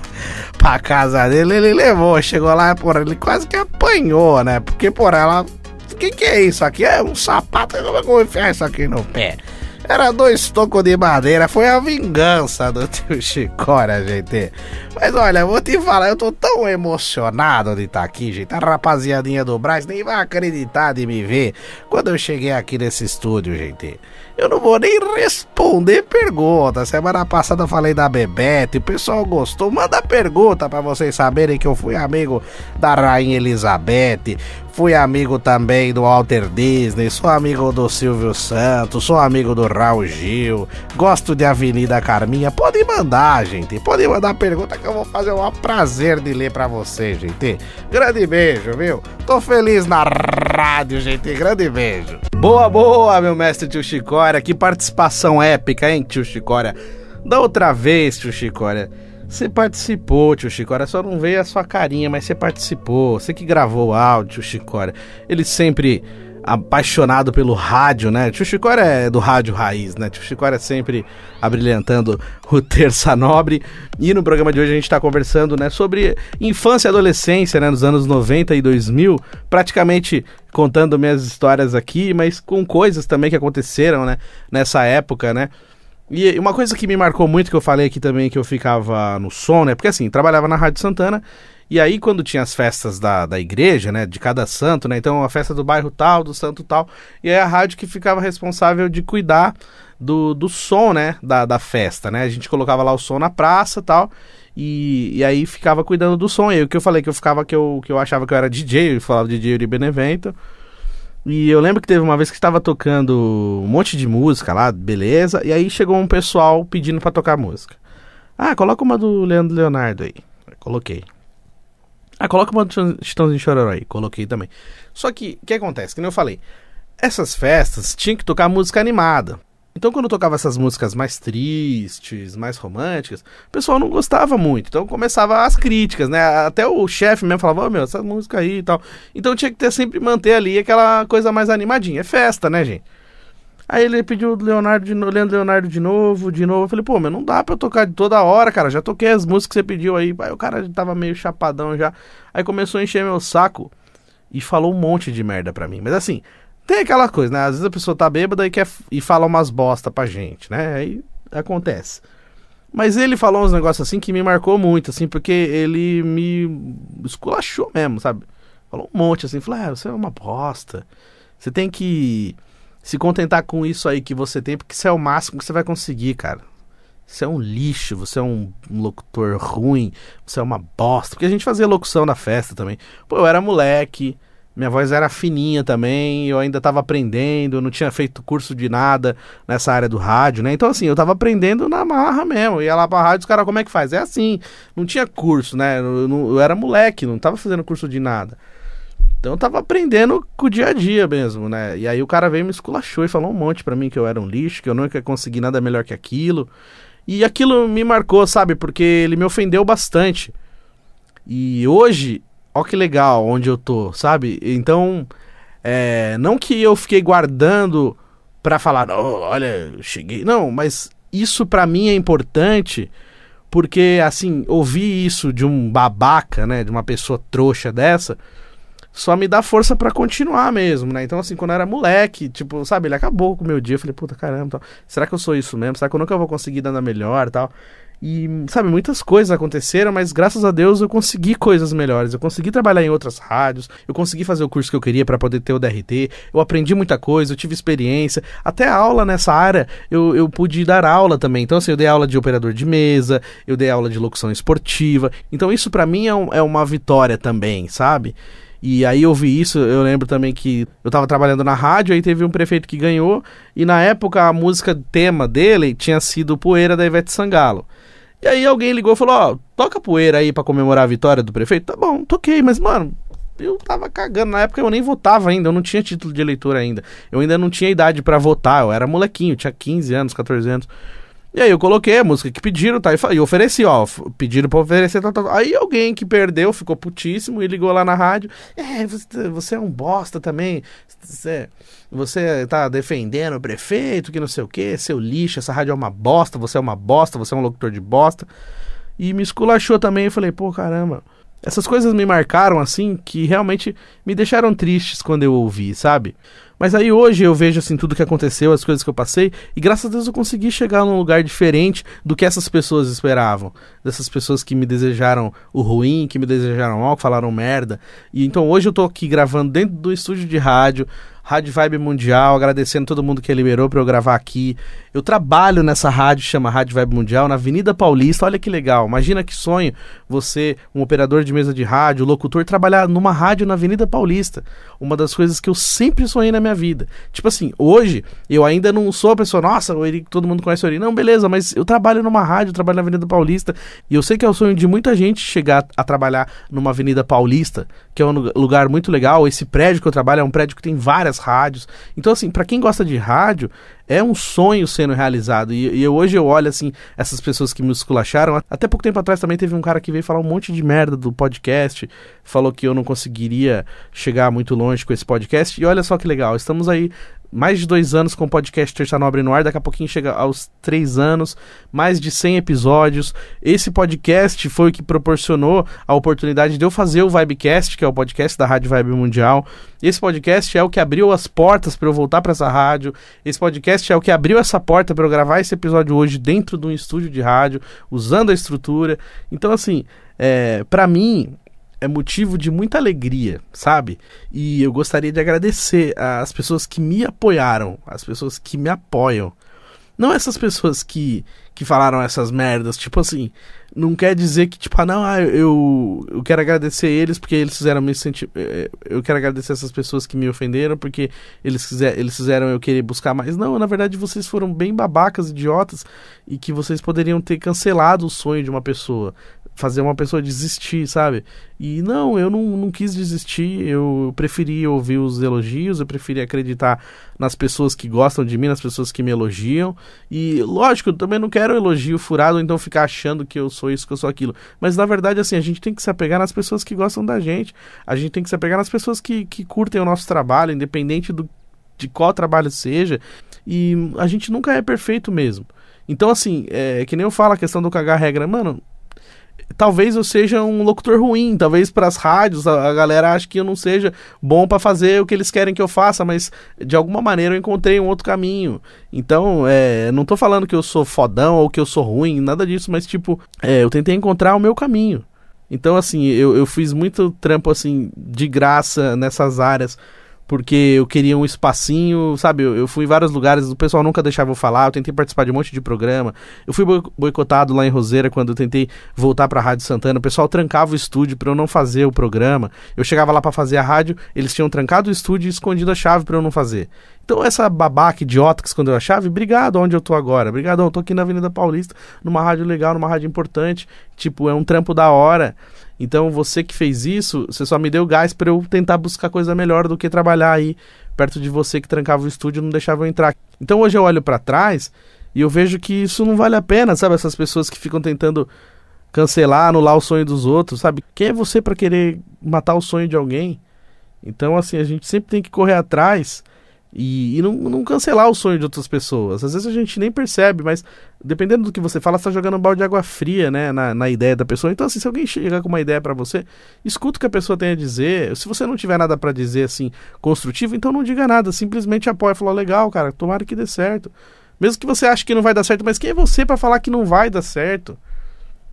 [SPEAKER 2] pra casa dele. Ele levou, chegou lá, porra, ele quase que apanhou, né, porque, porra, ela... O que é isso aqui? É um sapato, como é que eu vou enfiar isso aqui no pé? Era 2 tocos de madeira, foi a vingança do Tio Chicória, gente. Mas olha, eu vou te falar, eu tô tão emocionado de estar aqui, gente. A rapaziadinha do Brás nem vai acreditar de me ver quando eu cheguei aqui nesse estúdio, gente. Eu não vou nem responder pergunta. Semana passada eu falei da Bebete, o pessoal gostou. Manda pergunta pra vocês saberem que eu fui amigo da Rainha Elizabeth.
[SPEAKER 3] fui amigo também do Walter Disney, sou amigo do Silvio Santos, sou amigo do Raul Gil, gosto de Avenida Carminha. Pode mandar, gente, pode mandar pergunta que eu vou fazer o maior prazer de ler pra você, gente. Grande beijo, viu? Tô feliz na rádio, gente, grande beijo.
[SPEAKER 2] Boa, boa, meu mestre tio Chicória, que participação épica, hein, tio Chicória? Da outra vez, tio Chicória, você participou, tio Chicória, só não veio a sua carinha, mas você participou, você que gravou o áudio, tio Chicória. Ele sempre apaixonado pelo rádio, né? Tio Chicória é do rádio raiz, né? Tio Chicória sempre abrilhantando o Terça Nobre. E no programa de hoje a gente tá conversando, né, sobre infância e adolescência, né, nos anos 90 e 2000, praticamente contando minhas histórias aqui, mas com coisas também que aconteceram, né, nessa época, né? E uma coisa que me marcou muito, que eu falei aqui também, que eu ficava no som, né? Porque assim, trabalhava na Rádio Santana, e aí quando tinha as festas da igreja, né? De cada santo, né? Então a festa do bairro tal, do santo tal, e aí a rádio que ficava responsável de cuidar do som, né? Da festa, né? A gente colocava lá o som na praça e tal, e aí ficava cuidando do som. E aí o que eu falei, que eu achava que eu era DJ, eu falava DJ Euri Benevento. E eu lembro que teve uma vez que estava tocando um monte de música lá, beleza, e aí chegou um pessoal pedindo pra tocar música. Ah, coloca uma do Leandro Leonardo aí. Coloquei. Ah, coloca uma do Chitãozinho Chororó aí. Coloquei também. Só que, o que acontece? Que nem eu falei, essas festas tinham que tocar música animada. Então quando eu tocava essas músicas mais tristes, mais românticas, o pessoal não gostava muito. Então começava as críticas, né? Até o chefe mesmo falava, ô meu, essa música aí e tal. Então tinha que sempre manter ali aquela coisa mais animadinha. É festa, né, gente? Aí ele pediu o Leandro Leonardo de novo. Eu falei, pô, meu, não dá pra eu tocar de toda hora, cara. Já toquei as músicas que você pediu aí. Aí o cara tava meio chapadão já. Aí começou a encher meu saco e falou um monte de merda pra mim. Mas assim, tem aquela coisa, né? Às vezes a pessoa tá bêbada e fala umas bosta pra gente, né? Aí acontece. Mas ele falou uns negócios assim que me marcou muito, assim, porque ele me esculachou mesmo, sabe? Falou um monte, assim, falou, você é uma bosta. Você tem que se contentar com isso aí que você tem, porque isso é o máximo que você vai conseguir, cara. Você é um lixo, você é um locutor ruim, você é uma bosta. Porque a gente fazia locução na festa também. Pô, eu era moleque, minha voz era fininha também, eu ainda tava aprendendo, eu não tinha feito curso de nada nessa área do rádio, né? Então assim, eu tava aprendendo na marra mesmo, eu ia lá pra rádio, os caras, como é que faz? É assim, não tinha curso, né? Eu era moleque, não tava fazendo curso de nada. Então eu tava aprendendo com o dia a dia mesmo, né? E aí o cara veio e me esculachou e falou um monte pra mim que eu era um lixo, que eu nunca ia conseguir nada melhor que aquilo. E aquilo me marcou, sabe? Porque ele me ofendeu bastante. E hoje, ó que legal onde eu tô, sabe? Então, não que eu fiquei guardando pra falar, oh, olha, eu cheguei. Não, mas isso pra mim é importante, porque, assim, ouvir isso de um babaca, né? De uma pessoa trouxa dessa, só me dá força pra continuar mesmo, né? Então, assim, quando eu era moleque, tipo, sabe, ele acabou com o meu dia. Eu falei, puta, caramba, tal. Será que eu sou isso mesmo? Será que eu nunca vou conseguir dar melhor e tal? E, sabe, muitas coisas aconteceram, mas graças a Deus eu consegui coisas melhores. Eu consegui trabalhar em outras rádios, eu consegui fazer o curso que eu queria pra poder ter o DRT, eu aprendi muita coisa, eu tive experiência, até aula nessa área, eu pude dar aula também. Então, assim, eu dei aula de operador de mesa, eu dei aula de locução esportiva. Então, isso pra mim é uma vitória também, sabe? E aí eu vi isso, eu lembro também que eu tava trabalhando na rádio, aí teve um prefeito que ganhou, e na época a música tema dele tinha sido Poeira, da Ivete Sangalo. E aí alguém ligou e falou, ó, toca Poeira aí pra comemorar a vitória do prefeito. Tá bom, toquei, mas mano, eu tava cagando, na época eu nem votava ainda, eu não tinha título de eleitor ainda. Eu ainda não tinha idade pra votar, eu era molequinho, tinha 15 anos, 14 anos. E aí eu coloquei a música que pediram, tá? E ofereci, ó, pediram pra oferecer, tá. Aí alguém que perdeu, ficou putíssimo e ligou lá na rádio. Você é um bosta também, você tá defendendo o prefeito, que não sei o que, seu lixo, essa rádio é uma bosta, você é um locutor de bosta. E me esculachou também, eu falei, pô, caramba. Essas coisas me marcaram assim, que realmente me deixaram tristes quando eu ouvi, sabe? Mas aí hoje eu vejo assim tudo que aconteceu, as coisas que eu passei, e graças a Deus eu consegui chegar num lugar diferente do que essas pessoas esperavam. Dessas pessoas que me desejaram o ruim, que me desejaram mal, que falaram merda. E então hoje eu tô aqui gravando dentro do estúdio de rádio Rádio Vibe Mundial, agradecendo todo mundo que liberou pra eu gravar aqui. Eu trabalho nessa rádio, chama Rádio Vibe Mundial, na Avenida Paulista. Olha que legal, imagina que sonho você, um operador de mesa de rádio, locutor, trabalhar numa rádio na Avenida Paulista. Uma das coisas que eu sempre sonhei na minha vida. Tipo assim, hoje eu ainda não sou a pessoa, nossa, o Eri, todo mundo conhece o Eri. Não, beleza, mas eu trabalho numa rádio, eu trabalho na Avenida Paulista. E eu sei que é o sonho de muita gente chegar a trabalhar numa Avenida Paulista, que é um lugar muito legal. Esse prédio que eu trabalho é um prédio que tem várias rádios. Então assim, pra quem gosta de rádio, é um sonho sendo realizado. E hoje eu olho assim, essas pessoas que me esculacharam. Até pouco tempo atrás também teve um cara que veio falar um monte de merda do podcast, falou que eu não conseguiria chegar muito longe com esse podcast. E olha só que legal, estamos aí mais de 2 anos com o podcast Terça Nobre no ar, daqui a pouquinho chega aos 3 anos, mais de 100 episódios. Esse podcast foi o que proporcionou a oportunidade de eu fazer o Vibecast, que é o podcast da Rádio Vibe Mundial. Esse podcast é o que abriu as portas para eu voltar para essa rádio. Esse podcast é o que abriu essa porta para eu gravar esse episódio hoje dentro de um estúdio de rádio, usando a estrutura. Então assim, para mim é motivo de muita alegria, sabe? E eu gostaria de agradecer às pessoas que me apoiaram, às pessoas que me apoiam. Não essas pessoas que falaram essas merdas, tipo assim, não quer dizer que, tipo, eu quero agradecer eles porque eles fizeram me sentir... Eu quero agradecer essas pessoas que me ofenderam porque eles fizeram eu querer buscar mais. Não, na verdade vocês foram bem babacas, idiotas, e que vocês poderiam ter cancelado o sonho de uma pessoa, fazer uma pessoa desistir, sabe? E não, eu não quis desistir, eu preferi ouvir os elogios, eu preferi acreditar nas pessoas que gostam de mim, nas pessoas que me elogiam. E lógico, eu também não quero elogio furado, ou então ficar achando que eu sou isso, que eu sou aquilo. Mas na verdade, assim, a gente tem que se apegar nas pessoas que gostam da gente, a gente tem que se apegar nas pessoas que curtem o nosso trabalho, independente de qual trabalho seja. E a gente nunca é perfeito mesmo. Então assim, que nem eu falo a questão do cagar regra, mano, talvez eu seja um locutor ruim, talvez para as rádios a galera ache que eu não seja bom para fazer o que eles querem que eu faça, mas de alguma maneira eu encontrei um outro caminho. Então, não tô falando que eu sou fodão ou que eu sou ruim, nada disso, mas tipo, eu tentei encontrar o meu caminho. Então assim, eu fiz muito trampo assim de graça nessas áreas, porque eu queria um espacinho, sabe? Eu fui em vários lugares, o pessoal nunca deixava eu falar, eu tentei participar de um monte de programa. Eu fui boicotado lá em Roseira quando eu tentei voltar pra Rádio Santana. O pessoal trancava o estúdio pra eu não fazer o programa. Eu chegava lá pra fazer a rádio, eles tinham trancado o estúdio e escondido a chave pra eu não fazer. Então essa babaca idiota que escondeu a chave, obrigado onde eu tô agora. Obrigado, eu tô aqui na Avenida Paulista, numa rádio legal, numa rádio importante. Tipo, é um trampo da hora. Então você que fez isso, você só me deu gás pra eu tentar buscar coisa melhor do que trabalhar aí perto de você que trancava o estúdio e não deixava eu entrar. Então hoje eu olho pra trás e eu vejo que isso não vale a pena, sabe? Essas pessoas que ficam tentando cancelar, anular o sonho dos outros, sabe? Quem é você pra querer matar o sonho de alguém? Então assim, a gente sempre tem que correr atrás e não cancelar o sonho de outras pessoas. Às vezes a gente nem percebe, mas dependendo do que você fala, você tá jogando um balde de água fria, né, na ideia da pessoa. Então assim, se alguém chegar com uma ideia pra você, escuta o que a pessoa tem a dizer. Se você não tiver nada pra dizer assim, construtivo, então não diga nada, simplesmente apoia, fala, legal, cara, tomara que dê certo. Mesmo que você ache que não vai dar certo, mas quem é você pra falar que não vai dar certo?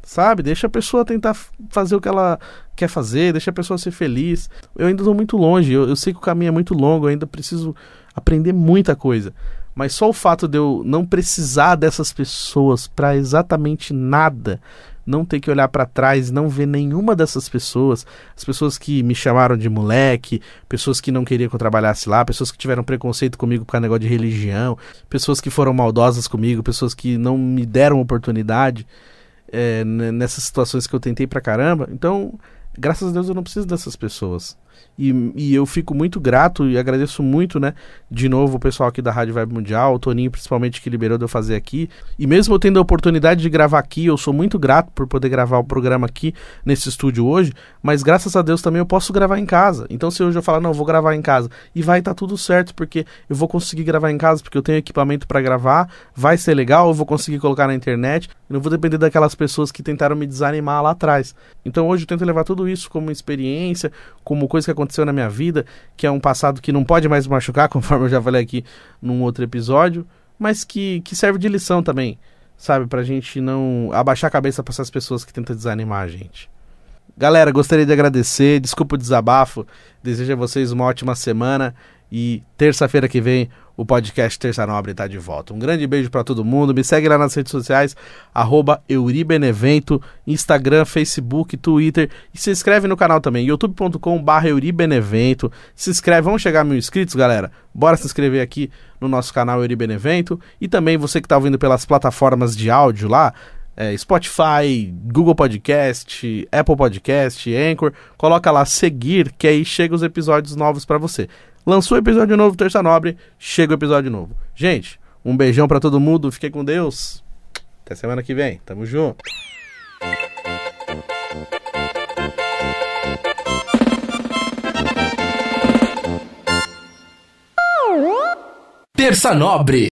[SPEAKER 2] Sabe? Deixa a pessoa tentar fazer o que ela quer fazer, deixa a pessoa ser feliz. Eu ainda tô muito longe, eu sei que o caminho é muito longo, eu ainda preciso aprender muita coisa. Mas só o fato de eu não precisar dessas pessoas pra exatamente nada, não ter que olhar pra trás, não ver nenhuma dessas pessoas, as pessoas que me chamaram de moleque, pessoas que não queriam que eu trabalhasse lá, pessoas que tiveram preconceito comigo por causa do negócio de religião, pessoas que foram maldosas comigo, pessoas que não me deram oportunidade, nessas situações que eu tentei pra caramba. Então, graças a Deus eu não preciso dessas pessoas. E eu fico muito grato e agradeço muito, né, de novo o pessoal aqui da Rádio Vibe Mundial, o Toninho principalmente, que liberou de eu fazer aqui. E mesmo eu tendo a oportunidade de gravar aqui, eu sou muito grato por poder gravar o programa aqui nesse estúdio hoje, mas graças a Deus também eu posso gravar em casa. Então se hoje eu falar, não, eu vou gravar em casa, e vai estar tudo certo, porque eu vou conseguir gravar em casa, porque eu tenho equipamento para gravar, vai ser legal, eu vou conseguir colocar na internet, eu não vou depender daquelas pessoas que tentaram me desanimar lá atrás. Então hoje eu tento levar tudo isso como experiência, como coisa que aconteceu na minha vida, que é um passado que não pode mais machucar, conforme eu já falei aqui num outro episódio, mas que serve de lição também, sabe? Pra gente não abaixar a cabeça pra essas pessoas que tentam desanimar a gente. Galera, gostaria de agradecer, desculpa o desabafo, desejo a vocês uma ótima semana E terça-feira que vem o podcast Terça Nobre tá de volta. Um grande beijo pra todo mundo. Me segue lá nas redes sociais, @euribenevento, Instagram, Facebook, Twitter. E se inscreve no canal também, youtube.com/euribenevento. Se inscreve, vamos chegar a 1000 inscritos, galera. Bora se inscrever aqui no nosso canal Euribenevento. E também você que tá ouvindo pelas plataformas de áudio lá, Spotify, Google Podcast, Apple Podcast, Anchor, coloca lá seguir, que aí chega os episódios novos pra você. Lançou o episódio novo, Terça Nobre, chega o episódio novo. Gente, um beijão pra todo mundo, fiquem com Deus. Até semana que vem, tamo junto.
[SPEAKER 1] Terça Nobre.